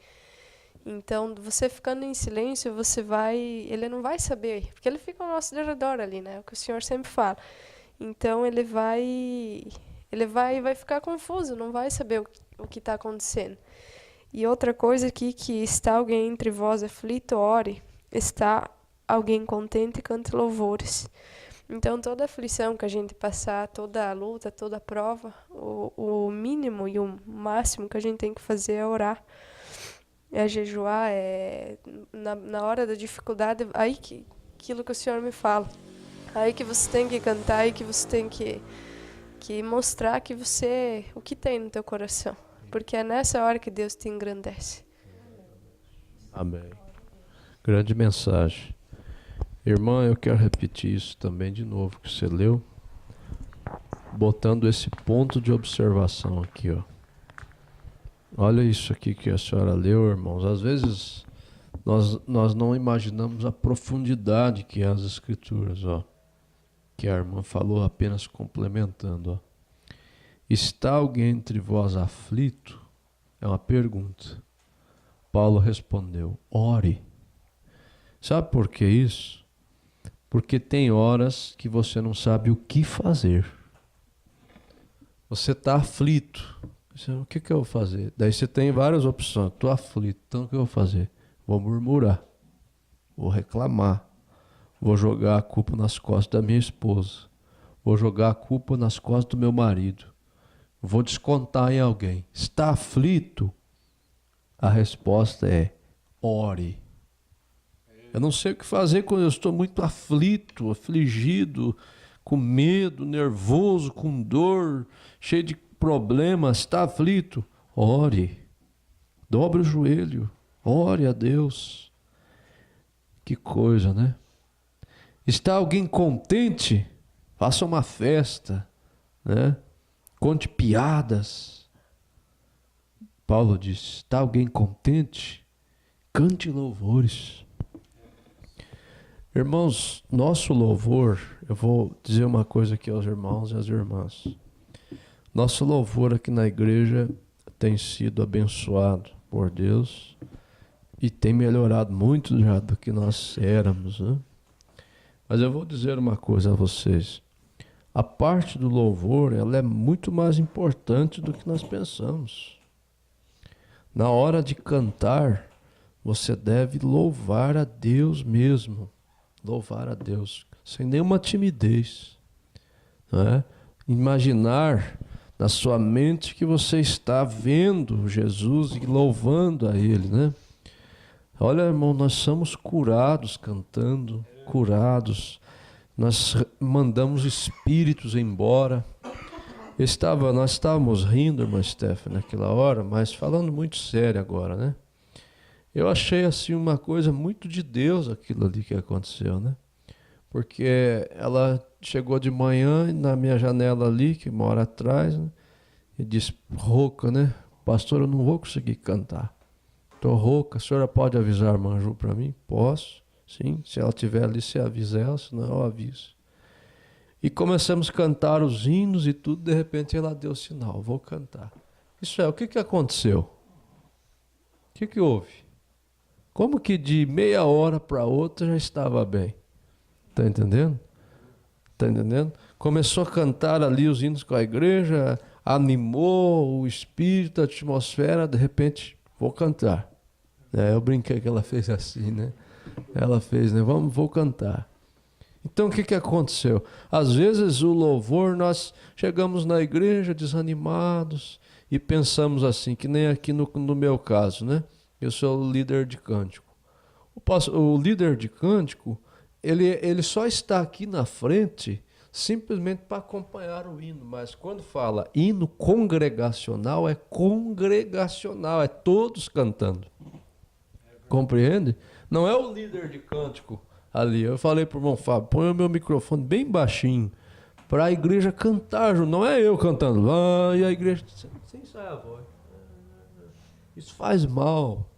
I: Então, você ficando em silêncio, ele não vai saber, porque ele fica ao nosso redor ali, né? É o que o Senhor sempre fala. Então, ele vai ficar confuso, não vai saber o que está acontecendo. E outra coisa aqui, que está alguém entre vós aflito, ore. Está alguém contente, cante louvores. Então, toda aflição que a gente passar, toda a luta, toda a prova, o mínimo e o máximo que a gente tem que fazer é orar. É jejuar, na hora da dificuldade, aquilo que o Senhor me fala. Aí que você tem que cantar, aí que você tem que mostrar o que tem no teu coração. Porque é nessa hora que Deus te engrandece.
A: Amém. Grande mensagem. Irmã, eu quero repetir isso também de novo, que você leu, botando esse ponto de observação aqui, ó. Olha isso aqui que a senhora leu, irmãos. Às vezes nós não imaginamos a profundidade que é as Escrituras, ó. Que a irmã falou, apenas complementando, ó. Está alguém entre vós aflito? É uma pergunta. Paulo respondeu, ore. Sabe por que isso? Porque tem horas que você não sabe o que fazer. Você está aflito. O que eu vou fazer? Daí você tem várias opções. Estou aflito, então o que eu vou fazer? Vou murmurar. Vou reclamar. Vou jogar a culpa nas costas da minha esposa. Vou jogar a culpa nas costas do meu marido. Vou descontar em alguém. Está aflito? A resposta é, ore. Eu não sei o que fazer quando eu estou muito aflito, afligido, com medo, nervoso, com dor, cheio de problemas. Está aflito? Ore. Dobre o joelho. Ore a Deus. Que coisa, né? Está alguém contente? Faça uma festa, né? Conte piadas. Paulo diz, está alguém contente? Cante louvores. Irmãos, nosso louvor, eu vou dizer uma coisa aqui aos irmãos e às irmãs. Nosso louvor aqui na igreja tem sido abençoado por Deus e tem melhorado muito já do que nós éramos, né? Mas eu vou dizer uma coisa a vocês. A parte do louvor, ela é muito mais importante do que nós pensamos. Na hora de cantar, você deve louvar a Deus mesmo. Louvar a Deus, sem nenhuma timidez. Não é? Imaginar na sua mente que você está vendo Jesus e louvando a Ele, né? Olha, irmão, nós somos curados cantando, curados. Nós mandamos espíritos embora. Nós estávamos rindo, irmã Stephanie, naquela hora, mas falando muito sério agora, né? Eu achei assim uma coisa muito de Deus aquilo ali que aconteceu, né? Porque ela chegou de manhã na minha janela ali, que mora atrás, né? E disse, rouca, né? Pastor, eu não vou conseguir cantar. Estou rouca, a senhora pode avisar a irmã Ju para mim? Posso, sim. Se ela estiver ali, você avisa ela, senão eu aviso. E começamos a cantar os hinos e tudo, de repente ela deu sinal, vou cantar. Isso é, o que aconteceu? O que houve? Como que de meia hora para outra já estava bem? Está entendendo? Está entendendo? Começou a cantar ali os hinos com a igreja, animou o espírito, a atmosfera, de repente, vou cantar. Eu brinquei que ela fez assim, né? Ela fez, né? Vou cantar. Então o que aconteceu? Às vezes o louvor, nós chegamos na igreja desanimados e pensamos assim, que nem aqui no meu caso, né? Eu sou o líder de cântico. O líder de cântico, ele só está aqui na frente simplesmente para acompanhar o hino, mas quando fala hino congregacional, é todos cantando. Compreende? Não é o líder de cântico ali. Eu falei para o irmão Fábio, põe o meu microfone bem baixinho para a igreja cantar, não é eu cantando, e a igreja sem sair a voz. Isso faz mal.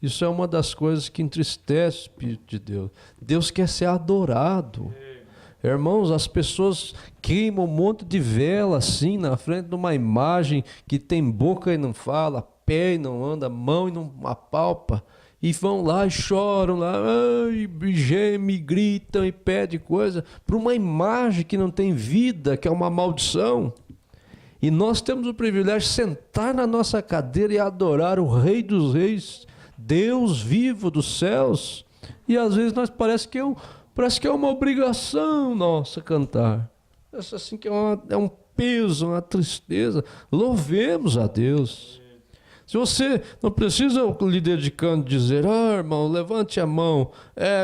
A: Isso é uma das coisas que entristece o Espírito de Deus. Deus quer ser adorado. Irmãos, as pessoas queimam um monte de vela assim na frente de uma imagem que tem boca e não fala, pé e não anda, mão e não apalpa. E vão lá e choram lá, e gemem, gritam e pedem coisa para uma imagem que não tem vida, que é uma maldição. E nós temos o privilégio de sentar na nossa cadeira e adorar o Rei dos Reis, Deus vivo dos céus. E às vezes nós parece que é uma obrigação nossa cantar. Parece assim que é um peso, uma tristeza. Louvemos a Deus. Se você não precisa, o líder de canto dizer, irmão, levante a mão,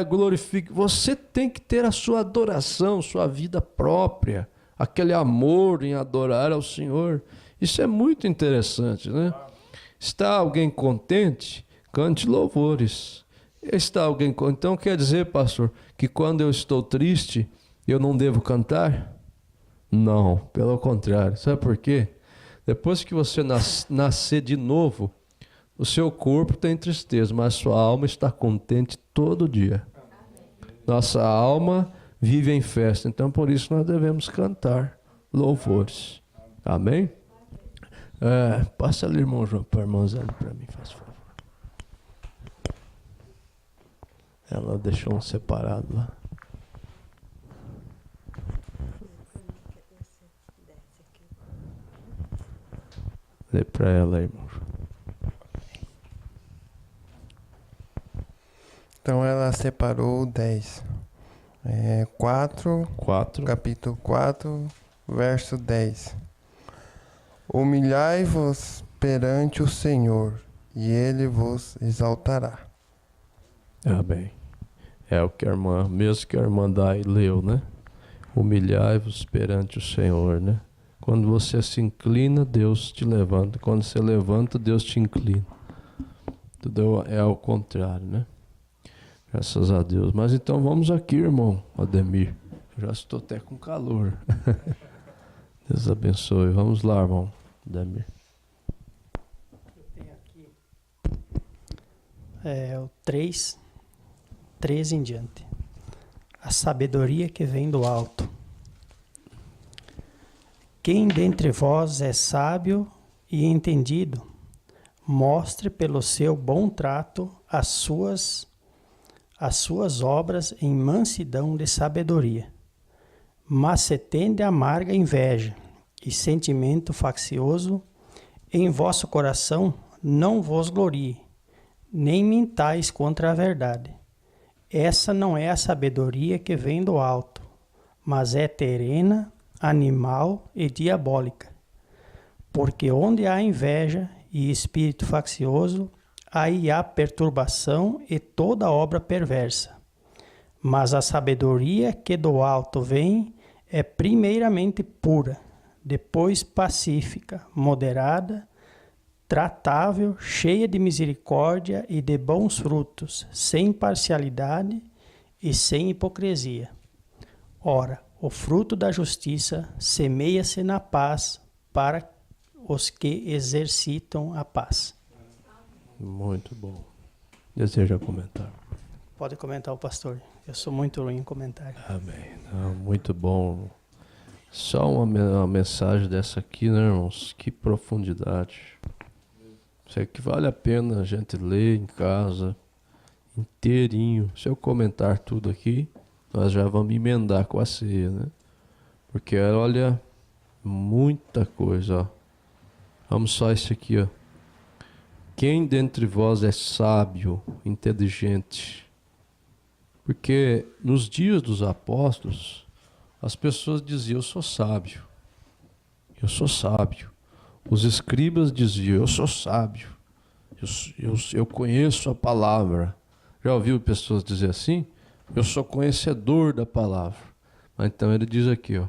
A: glorifique. Você tem que ter a sua adoração, sua vida própria, aquele amor em adorar ao Senhor. Isso é muito interessante, né? Está alguém contente? Cante louvores. Está alguém contente? Então quer dizer, pastor, que quando eu estou triste, eu não devo cantar? Não, pelo contrário. Sabe por quê? Depois que você nascer de novo, o seu corpo tem tristeza, mas a sua alma está contente todo dia. Nossa alma vive em festa, então por isso nós devemos cantar louvores. Amém? Passa ali, irmão João, para a irmã Zé, para mim, faz favor. Ela deixou um separado lá. Dê para ela, irmão.
J: Então ela separou 10. 4, capítulo 4, verso 10. Humilhai-vos perante o Senhor, e Ele vos exaltará.
A: Amém. É o que a irmã, mesmo que a irmã Dai leu, né? Humilhai-vos perante o Senhor, né? Quando você se inclina, Deus te levanta. Quando você levanta, Deus te inclina. Tudo é ao contrário, né? Graças a Deus. Mas então vamos aqui, irmão Ademir. Eu já estou até com calor. Deus abençoe. Vamos lá, irmão Ademir.
K: Eu tenho aqui o 13 em diante. A sabedoria que vem do alto. Quem dentre vós é sábio e entendido, mostre pelo seu bom trato as suas obras em mansidão de sabedoria. Mas se tende amarga inveja e sentimento faccioso, em vosso coração não vos glorie, nem mintais contra a verdade. Essa não é a sabedoria que vem do alto, mas é terrena, animal e diabólica. Porque onde há inveja e espírito faccioso, aí há perturbação e toda obra perversa. Mas a sabedoria que do alto vem é primeiramente pura, depois pacífica, moderada, tratável, cheia de misericórdia e de bons frutos, sem parcialidade e sem hipocrisia. Ora, o fruto da justiça semeia-se na paz para os que exercitam a paz.
A: Muito bom. Deseja comentar?
K: Pode comentar o pastor. Eu sou muito ruim em comentário.
A: Amém. Muito bom. Só uma mensagem dessa aqui, né, irmãos? Que profundidade. Isso aqui vale a pena a gente ler em casa, inteirinho. Se eu comentar tudo aqui, nós já vamos emendar com a ceia, né? Porque, olha, muita coisa, ó. Vamos só isso aqui, ó. Quem dentre vós é sábio, inteligente? Porque nos dias dos apóstolos, as pessoas diziam, eu sou sábio. Eu sou sábio. Os escribas diziam: eu sou sábio, eu conheço a palavra. Já ouviu pessoas dizer assim? Eu sou conhecedor da palavra. Mas então ele diz aqui, ó: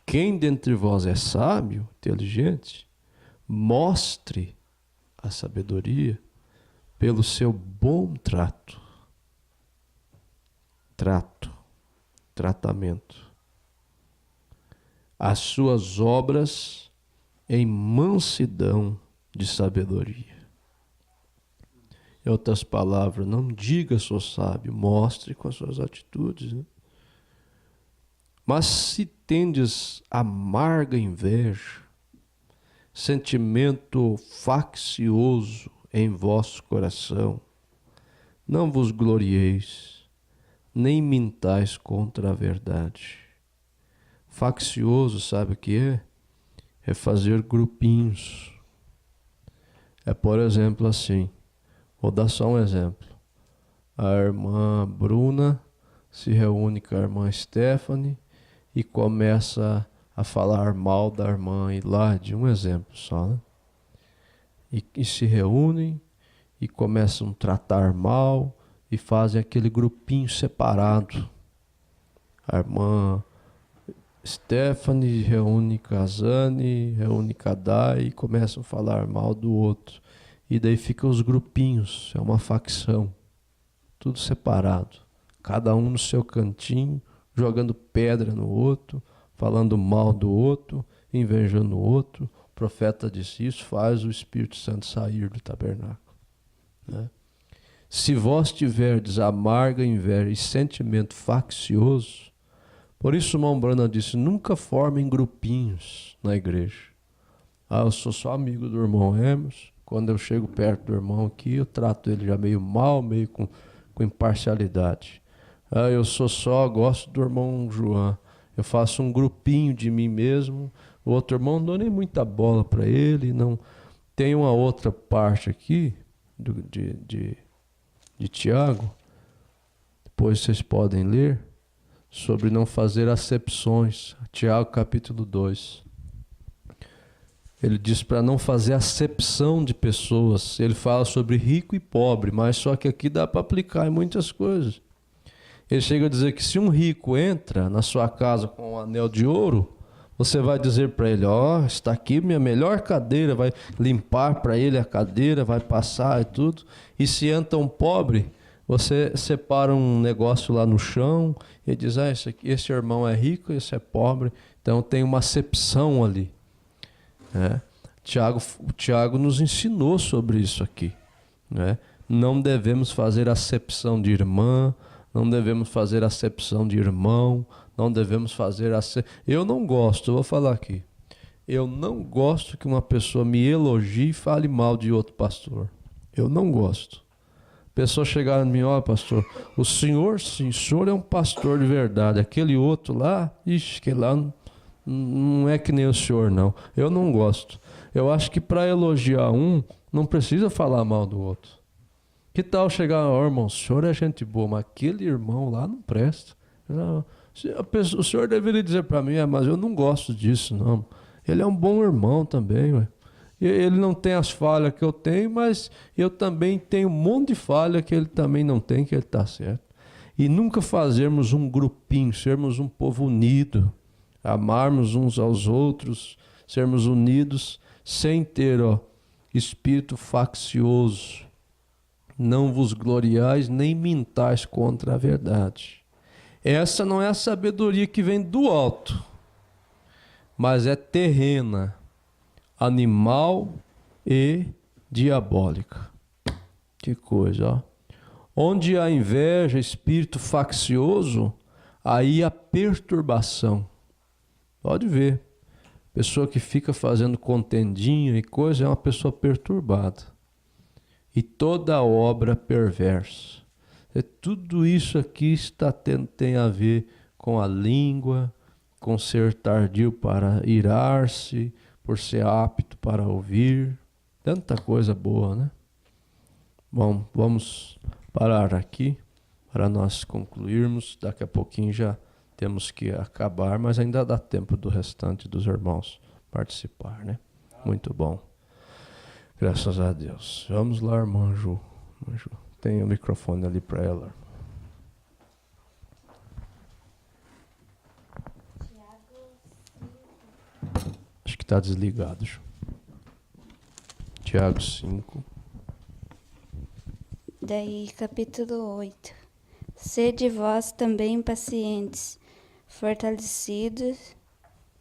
A: quem dentre vós é sábio, inteligente, mostre a sabedoria pelo seu bom tratamento, as suas obras em mansidão de sabedoria. Em outras palavras, não diga sou sábio, mostre com as suas atitudes, né? Mas se tendes amarga inveja, sentimento faccioso em vosso coração, não vos glorieis, nem mintais contra a verdade. Faccioso, sabe o que é? É fazer grupinhos. É, por exemplo, assim, vou dar só um exemplo. A irmã Bruna se reúne com a irmã Stephanie e começa a falar mal da irmã Hilária, um exemplo só, né? E se reúnem e começam a tratar mal e fazem aquele grupinho separado. A irmã Stephanie reúne com a Zane, reúne com a Dai e começam a falar mal do outro. E daí ficam os grupinhos, é uma facção, tudo separado. Cada um no seu cantinho, jogando pedra no outro, falando mal do outro, invejando o outro. O profeta disse: isso faz o Espírito Santo sair do tabernáculo, né? Se vós tiverdes amarga inveja e sentimento faccioso, por isso Mombrana disse: nunca formem grupinhos na igreja. Eu sou só amigo do irmão Hermes, quando eu chego perto do irmão aqui, eu trato ele já meio mal, meio com imparcialidade. Eu gosto do irmão João. Eu faço um grupinho de mim mesmo. O outro irmão não dou nem muita bola para ele. Não. Tem uma outra parte aqui de Tiago, depois vocês podem ler, sobre não fazer acepções. Tiago capítulo 2. Ele diz para não fazer acepção de pessoas. Ele fala sobre rico e pobre, mas só que aqui dá para aplicar em muitas coisas. Ele chega a dizer que se um rico entra na sua casa com um anel de ouro, você vai dizer para ele: ó, está aqui minha melhor cadeira, vai limpar para ele a cadeira, vai passar e tudo. E se entra um pobre, você separa um negócio lá no chão e diz: esse irmão é rico, esse é pobre. Então tem uma acepção ali. O Tiago nos ensinou sobre isso aqui, né? Não devemos fazer acepção de irmã, não devemos fazer acepção de irmão, não devemos fazer Eu não gosto, eu vou falar aqui, eu não gosto que uma pessoa me elogie e fale mal de outro pastor. Eu não gosto. Pessoa chegar em mim: ó, pastor, o senhor, sim, o senhor é um pastor de verdade. Aquele outro lá, aquele lá não é que nem o senhor, não. Eu não gosto. Eu acho que para elogiar um, não precisa falar mal do outro. Que tal chegar: ó, irmão, o senhor é gente boa, mas aquele irmão lá não presta. O senhor deveria dizer para mim: mas eu não gosto disso, não. Ele é um bom irmão também, ué. Ele não tem as falhas que eu tenho, mas eu também tenho um monte de falha que ele também não tem, que ele está certo. E nunca fazermos um grupinho, sermos um povo unido, amarmos uns aos outros, sermos unidos, sem ter espírito faccioso. Não vos gloriais nem mintais contra a verdade. Essa não é a sabedoria que vem do alto, mas é terrena, animal e diabólica. Que coisa, ó. Onde há inveja, espírito faccioso, aí há perturbação. Pode ver. Pessoa que fica fazendo contendinha e coisa é uma pessoa perturbada. E toda obra perversa. Tudo isso aqui tem a ver com a língua, com ser tardio para irar-se, por ser apto para ouvir. Tanta coisa boa, né? Bom, vamos parar aqui para nós concluirmos. Daqui a pouquinho já temos que acabar, mas ainda dá tempo do restante dos irmãos participar, né? Muito bom. Graças a Deus. Vamos lá, irmã Ju. Tem o microfone ali para ela. Acho que está desligado, Ju. Tiago 5.
G: Daí, capítulo 8. Sede vós também pacientes,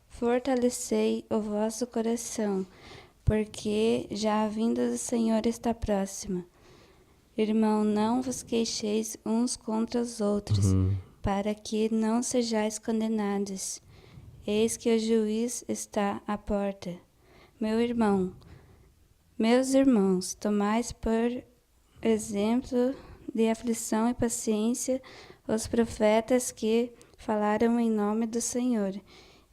G: fortalecei o vosso coração, porque já a vinda do Senhor está próxima. Irmão, não vos queixeis uns contra os outros, para que não sejais condenados. Eis que o juiz está à porta. Meus irmãos, tomais por exemplo de aflição e paciência os profetas que falaram em nome do Senhor.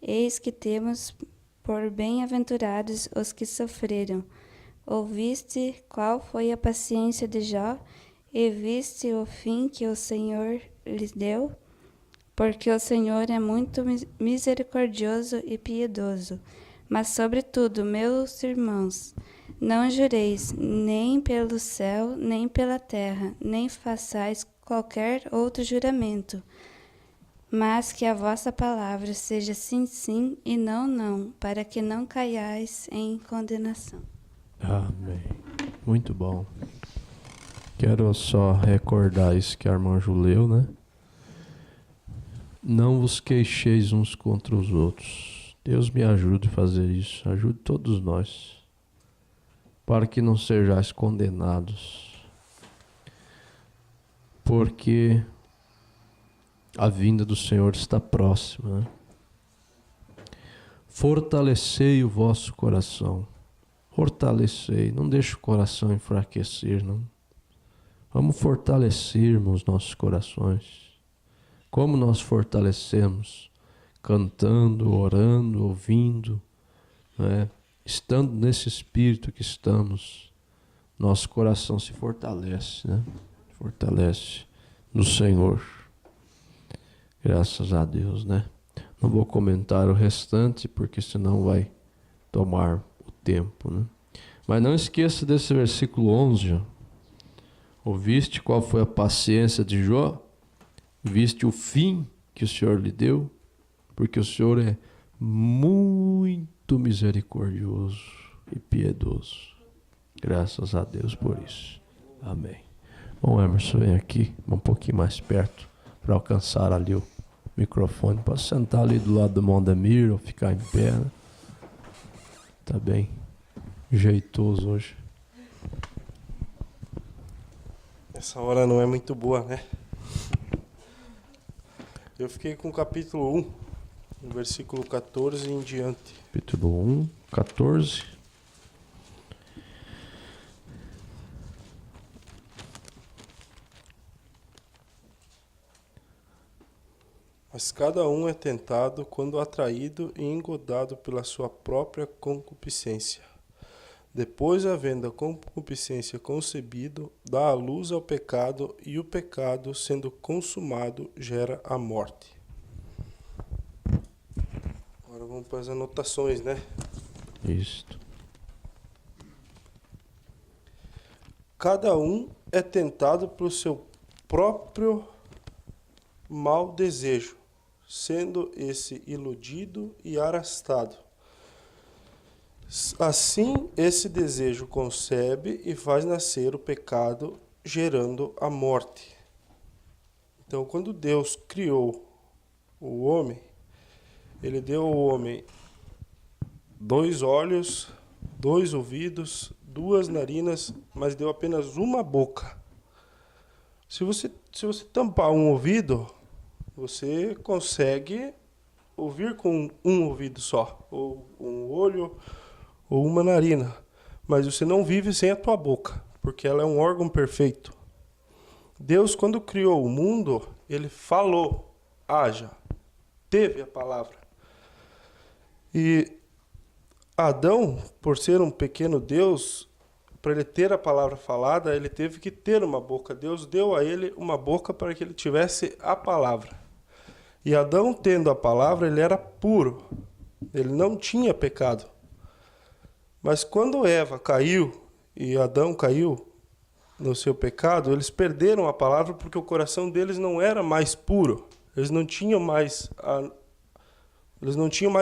G: Eis que temos por bem-aventurados os que sofreram. Ouviste qual foi a paciência de Jó, e viste o fim que o Senhor lhes deu? Porque o Senhor é muito misericordioso e piedoso. Mas, sobretudo, meus irmãos, não jureis nem pelo céu, nem pela terra, nem façais qualquer outro juramento, mas que a vossa palavra seja sim, sim, e não, não, para que não caiais em condenação.
A: Amém. Muito bom. Quero só recordar isso que a irmã Ju leu, né? Não vos queixeis uns contra os outros. Deus me ajude a fazer isso. Ajude todos nós. Para que não sejais condenados. Porque a vinda do Senhor está próxima, né? Fortalecei o vosso coração. Fortalecei. Não deixe o coração enfraquecer, não. Vamos fortalecermos nossos corações. Como nós fortalecemos? Cantando, orando, ouvindo, né? Estando nesse espírito que estamos, nosso coração se fortalece, né? Fortalece no Senhor. Graças a Deus, né? Não vou comentar o restante, porque senão vai tomar o tempo, né? Mas não esqueça desse versículo 11. Ó. Ouviste qual foi a paciência de Jó? Viste o fim que o Senhor lhe deu? Porque o Senhor é muito misericordioso e piedoso. Graças a Deus por isso. Amém. Bom, Emerson, vem aqui um pouquinho mais perto para alcançar ali o microfone. Pode sentar ali do lado do Mondemir ou ficar em pé, né? Tá bem jeitoso hoje.
L: Essa hora não é muito boa, né? Eu fiquei com o capítulo 1, no versículo 14 em diante.
A: Capítulo 1, 14.
L: Mas cada um é tentado quando atraído e engodado pela sua própria concupiscência. Depois, havendo a concupiscência concebido, dá a luz ao pecado, e o pecado, sendo consumado, gera a morte. Agora vamos para as anotações, né?
A: Isto.
L: Cada um é tentado pelo seu próprio mau desejo, sendo esse iludido e arrastado. Assim, esse desejo concebe e faz nascer o pecado, gerando a morte. Então, quando Deus criou o homem, Ele deu ao homem 2 olhos, 2 ouvidos, 2 narinas, mas deu apenas uma boca. Se você tampar um ouvido, você consegue ouvir com um ouvido só, ou um olho, ou uma narina, mas você não vive sem a tua boca, porque ela é um órgão perfeito. Deus, quando criou o mundo, Ele falou, haja, teve a palavra. E Adão, por ser um pequeno Deus, para ele ter a palavra falada, ele teve que ter uma boca. Deus deu a ele uma boca para que ele tivesse a palavra. E Adão, tendo a palavra, ele era puro, ele não tinha pecado. Mas quando Eva caiu e Adão caiu no seu pecado, eles perderam a palavra porque o coração deles não era mais puro. Eles não tinham mais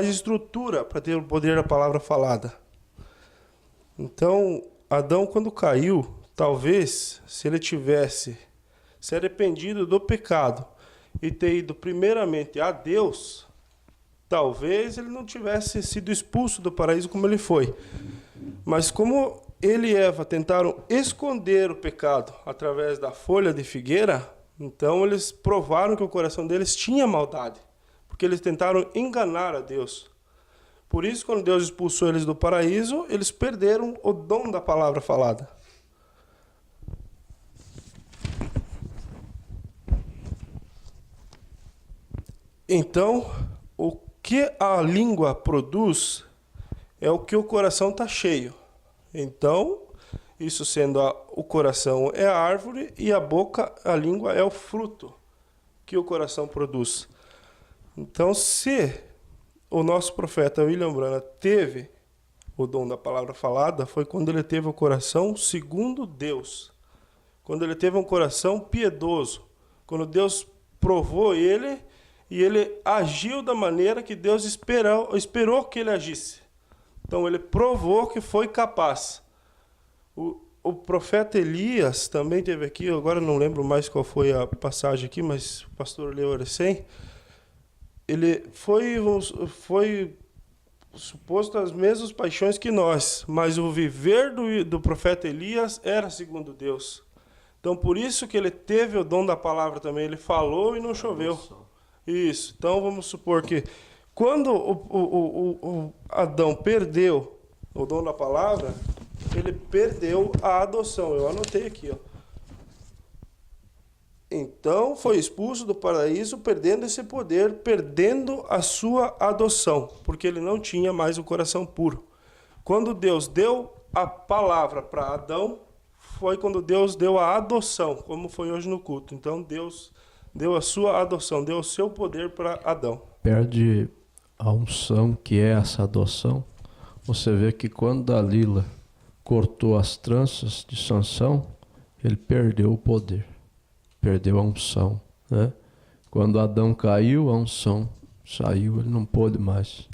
L: estrutura para ter o poder da palavra falada. Então, Adão, quando caiu, talvez, se ele tivesse se arrependido do pecado e ter ido primeiramente a Deus, talvez ele não tivesse sido expulso do paraíso como ele foi. Mas como ele e Eva tentaram esconder o pecado através da folha de figueira, então eles provaram que o coração deles tinha maldade, porque eles tentaram enganar a Deus. Por isso, quando Deus expulsou eles do paraíso, eles perderam o dom da palavra falada. Então, o que a língua produz é o que o coração está cheio. Então, isso sendo o coração é a árvore e a boca, a língua é o fruto que o coração produz. Então, se o nosso profeta William Branham teve o dom da palavra falada, foi quando ele teve o coração segundo Deus. Quando ele teve um coração piedoso. Quando Deus provou ele e ele agiu da maneira que Deus esperou que ele agisse. Então ele provou que foi capaz. O profeta Elias também teve aqui, agora não lembro mais qual foi a passagem aqui, mas o pastor leu recém. Ele foi suposto as mesmas paixões que nós, mas o viver do profeta Elias era segundo Deus. Então por isso que ele teve o dom da palavra também, ele falou e não choveu. Isso, então vamos supor que quando o Adão perdeu o dom da palavra, ele perdeu a adoção. Eu anotei aqui, ó. Então foi expulso do paraíso, perdendo esse poder, perdendo a sua adoção, porque ele não tinha mais o coração puro. Quando Deus deu a palavra para Adão, foi quando Deus deu a adoção, como foi hoje no culto. Então Deus deu a sua adoção, deu o seu poder para Adão.
A: Perde a unção que é essa adoção. Você vê que quando Dalila cortou as tranças de Sansão, ele perdeu o poder, perdeu a unção, né? Quando Adão caiu, a unção saiu, ele não pôde mais.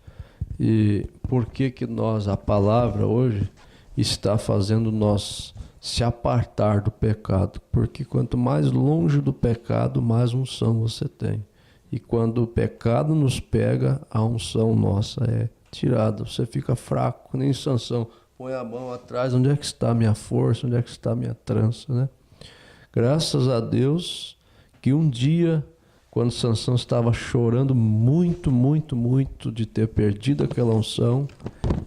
A: E por que que nós, a palavra hoje, está fazendo nós se apartar do pecado? Porque quanto mais longe do pecado, mais unção você tem. E quando o pecado nos pega, a unção nossa é tirada. Você fica fraco, nem Sansão. Põe a mão atrás, onde é que está a minha força, onde é que está a minha trança, né? Graças a Deus que um dia, quando Sansão estava chorando muito, muito, muito de ter perdido aquela unção,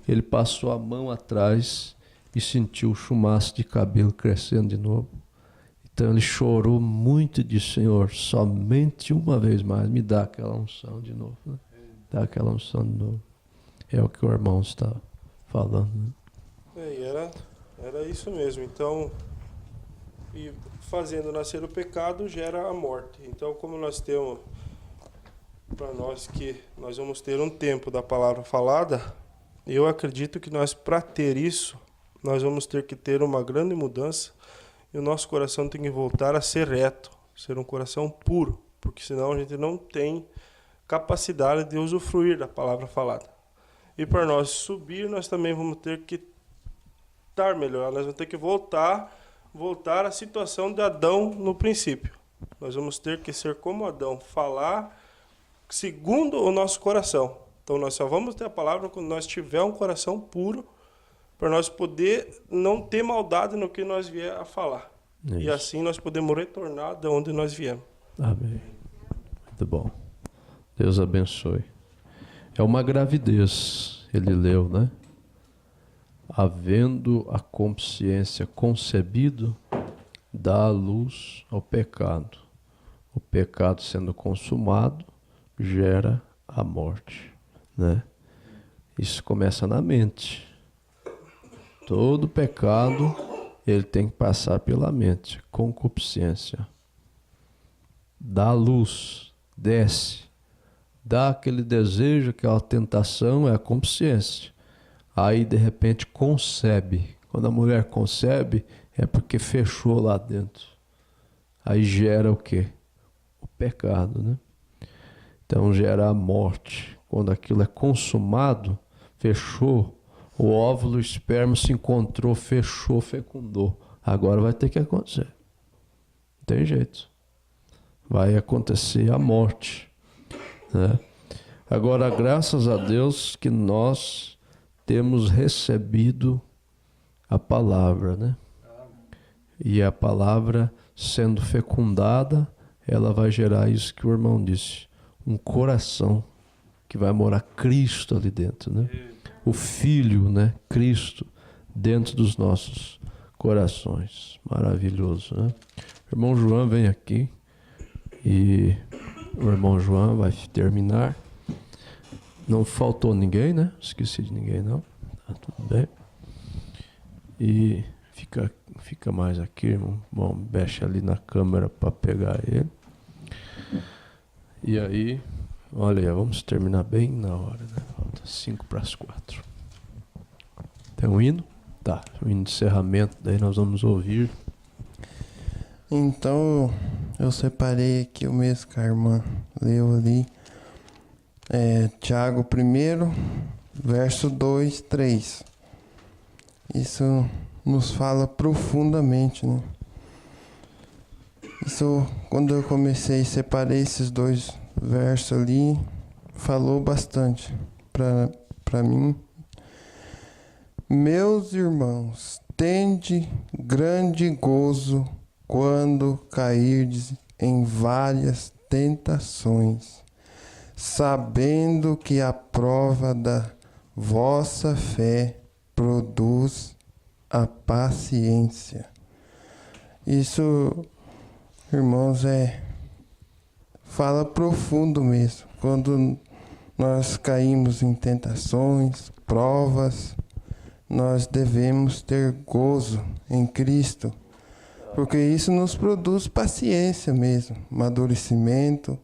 A: ele passou a mão atrás e sentiu o chumaço de cabelo crescendo de novo. Então ele chorou muito e disse: Senhor, somente uma vez mais me dá aquela unção de novo, né? Dá aquela unção de novo. É o que o irmão está falando, né?
L: Era isso mesmo. Então, e fazendo nascer o pecado gera a morte. Então, como nós temos, para nós que nós vamos ter um tempo da palavra falada, eu acredito que nós, para ter isso, nós vamos ter que ter uma grande mudança e o nosso coração tem que voltar a ser reto, ser um coração puro, porque senão a gente não tem capacidade de usufruir da palavra falada. E para nós subir, nós também vamos ter que estar melhor, nós vamos ter que voltar à situação de Adão no princípio. Nós vamos ter que ser como Adão, falar segundo o nosso coração. Então nós só vamos ter a palavra quando nós tiver um coração puro, para nós poder não ter maldade no que nós vier a falar. Isso. E assim nós podemos retornar de onde nós viemos.
A: Amém. Muito bom. Deus abençoe. É uma gravidez, ele leu, né? Havendo a consciência concebido, dá a luz ao pecado. O pecado sendo consumado, gera a morte, né? Isso começa na mente. Todo pecado, ele tem que passar pela mente. Concupiscência. Dá a luz, desce. Dá aquele desejo, aquela tentação, é a consciência. Aí de repente concebe. Quando a mulher concebe, é porque fechou lá dentro. Aí gera o quê? O pecado, né? Então gera a morte. Quando aquilo é consumado, fechou, o óvulo, o esperma se encontrou, fechou, fecundou. Agora vai ter que acontecer. Não tem jeito. Vai acontecer a morte, né? Agora, graças a Deus que nós temos recebido a palavra, né? E a palavra sendo fecundada, ela vai gerar isso que o irmão disse, um coração que vai morar Cristo ali dentro, né? O Filho, né? Cristo dentro dos nossos corações. Maravilhoso, né? O irmão João vem aqui e o irmão João vai terminar. Não faltou ninguém, né? Esqueci de ninguém, não. Tá tudo bem. E fica mais aqui, irmão. Bom, mexe ali na câmera para pegar ele. E aí, olha aí, vamos terminar bem na hora, né? Falta 5:45. Tem um hino? Tá, o hino de encerramento, daí nós vamos ouvir.
J: Então, eu separei aqui o mesmo que a irmã leu ali. Tiago 1, verso 2, 3. Isso nos fala profundamente, né? Isso, quando eu comecei, separei esses 2 versos ali, falou bastante para mim. Meus irmãos, tende grande gozo quando cairdes em várias tentações, sabendo que a prova da vossa fé produz a paciência. Isso, irmãos, fala profundo mesmo. Quando nós caímos em tentações, provas, nós devemos ter gozo em Cristo, porque isso nos produz paciência mesmo, amadurecimento.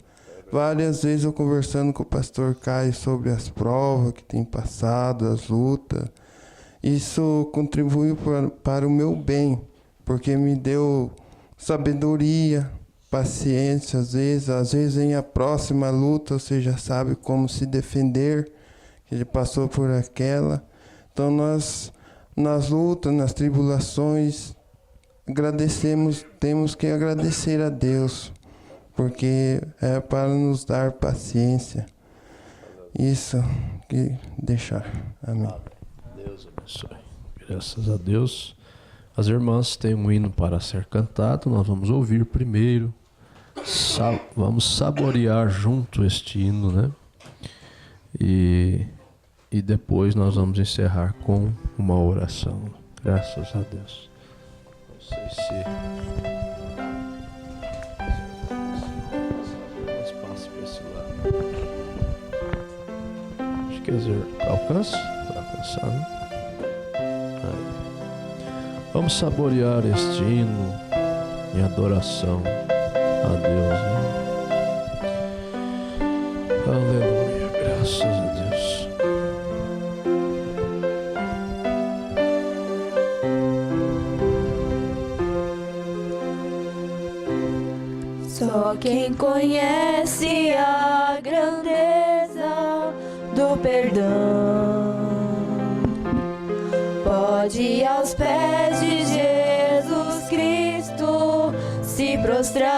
J: Várias vezes eu conversando com o pastor Caio sobre as provas que tem passado, as lutas, isso contribuiu para o meu bem, porque me deu sabedoria, paciência, às vezes em a próxima luta você já sabe como se defender, que ele passou por aquela. Então nós, nas lutas, nas tribulações, temos que agradecer a Deus, porque é para nos dar paciência. Isso que deixar. Amém.
A: Deus abençoe. Graças a Deus. As irmãs têm um hino para ser cantado, nós vamos ouvir primeiro. Vamos saborear junto este hino, né? E depois nós vamos encerrar com uma oração. Graças a Deus. Não sei se espaço para esse lado. Acho que alcança? Para alcançar, né? Aí. Vamos saborear este hino em adoração a Deus, né? Aleluia, graças a Deus.
E: Só quem conhece a grandeza do perdão pode ir aos pés de Jesus Cristo se prostrar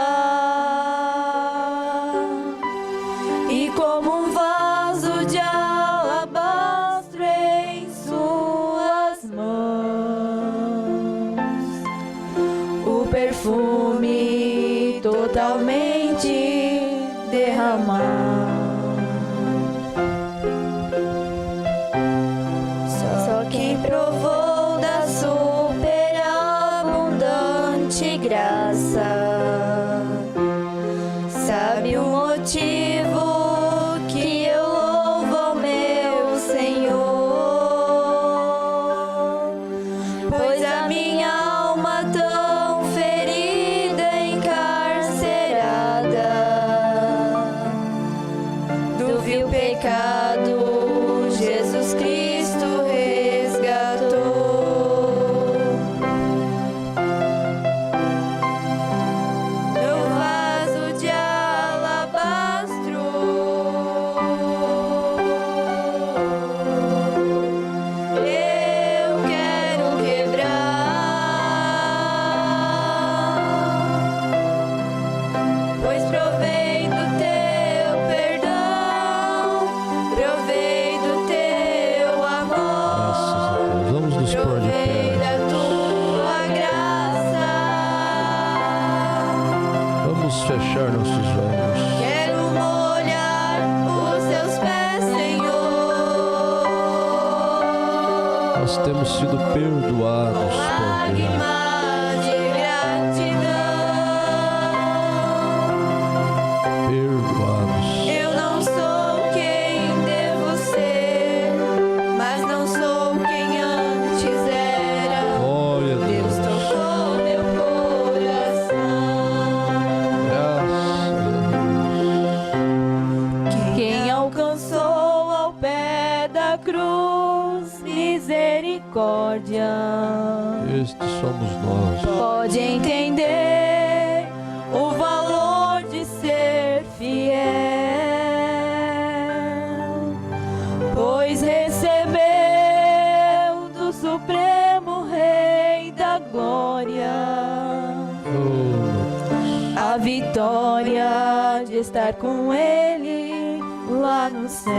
E: e como um vaso de alabastro em suas mãos o perfume totalmente derramar. Só quem provou da superabundante graça sabe o motivo que eu louvo ao meu Senhor, pois a minha alma tão ferida, encarcerada do vil pecado, Jesus Cristo
A: Vamos fechar nossos olhos.
M: Quero molhar os teus pés, Senhor.
A: Nós temos sido perdoados por Deus.
M: Lágrimas de gratidão.
A: Perdoados.
M: Eu não sou quem devo ser, mas não sou quem antes era.
A: Glória a Deus.
M: Deus tocou meu coração.
A: Graças a Deus.
M: Quem alcançou ao pé da cruz misericórdia
A: Estes somos nós.
M: pode entender o valor de ser fiel, pois recebeu do Supremo Rei da Glória a vitória de estar com Ele lá no céu.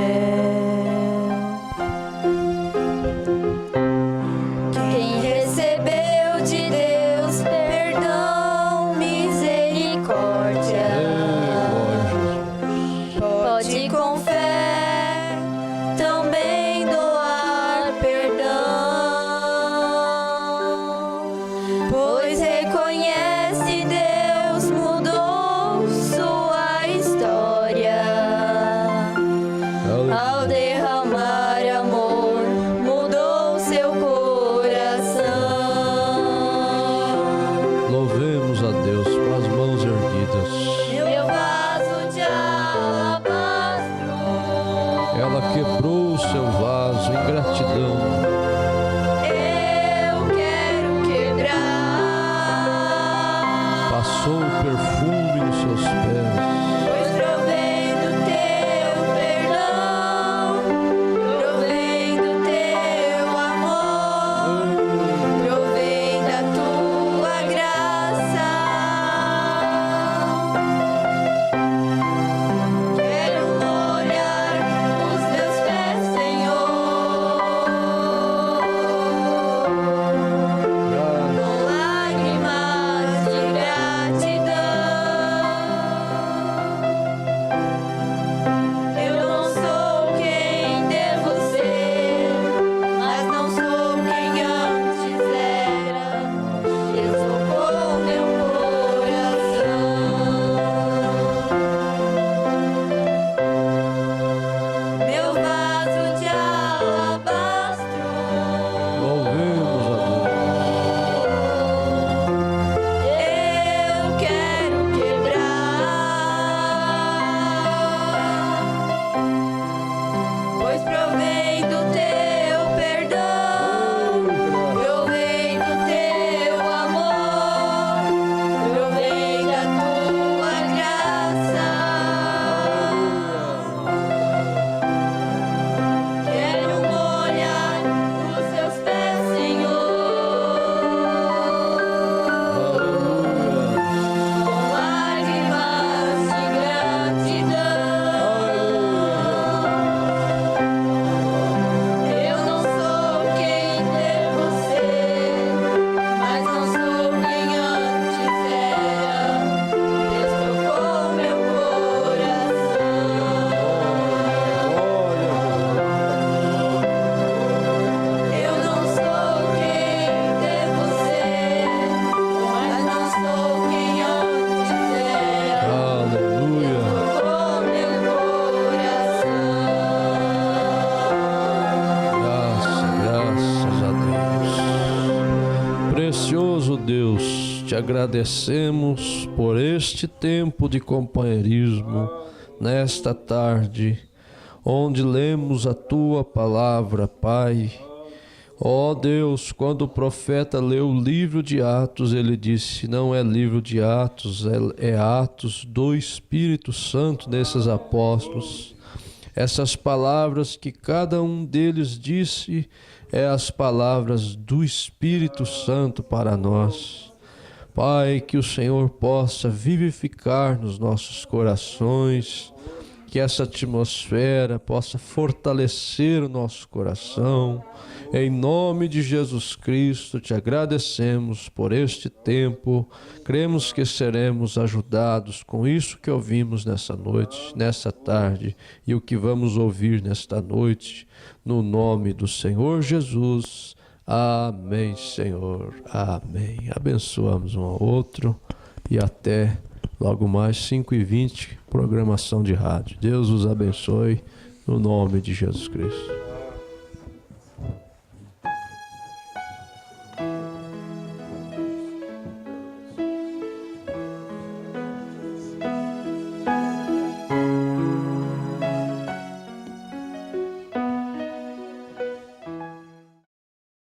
M: Quem recebeu de Deus perdão, misericórdia, pode com fé também doar perdão, pois reconhece Deus mudou sua história ao derramar amor, mudou seu coração.
A: Louvemos a Deus com as mãos erguidas.
M: Meu vaso de alabastro,
A: Ela quebrou o seu vaso em gratidão.
M: eu quero quebrar,
A: Passou o perfume nos seus pés.
M: pois provém do teu perdão, provém do teu amor, provém da tua graça. Quero molhar os teus pés, Senhor, com lágrimas de gratidão. Eu não sou quem devo ser, mas não sou quem antes era. Deus tocou meu coração. Meu vaso de alabastro,
A: Louvemos a
M: eu quero quebrar, pois provém do teu perdão, provém do teu amor, provém da tua graça. Quero molhar os teus pés, Senhor, com lágrimas de gratidão. Eu não sou quem devo ser, mas não sou quem antes era. Deus tocou meu coração. Eu não sou quem devo ser, mas não sou quem antes era.
A: Aleluia.
M: Tocou meu coração.
A: Graças a Deus. Precioso Deus, te agradecemos por este tempo de companheirismo nesta tarde, onde lemos a tua palavra, Pai. Ó Deus, quando o profeta leu o livro de Atos, ele disse: não é livro de Atos, é Atos do Espírito Santo desses apóstolos. Essas palavras que cada um deles disse é as palavras do Espírito Santo para nós. Pai, que o Senhor possa vivificar nos nossos corações que essa atmosfera possa fortalecer o nosso coração. Em nome de Jesus Cristo, te agradecemos por este tempo. Cremos que seremos ajudados com isso que ouvimos nessa noite, nessa tarde, e o que vamos ouvir nesta noite, no nome do Senhor Jesus. Amém, Senhor. Amém. Abençoamos um ao outro e até logo mais 5h20, programação de rádio. Deus os abençoe no nome de Jesus Cristo.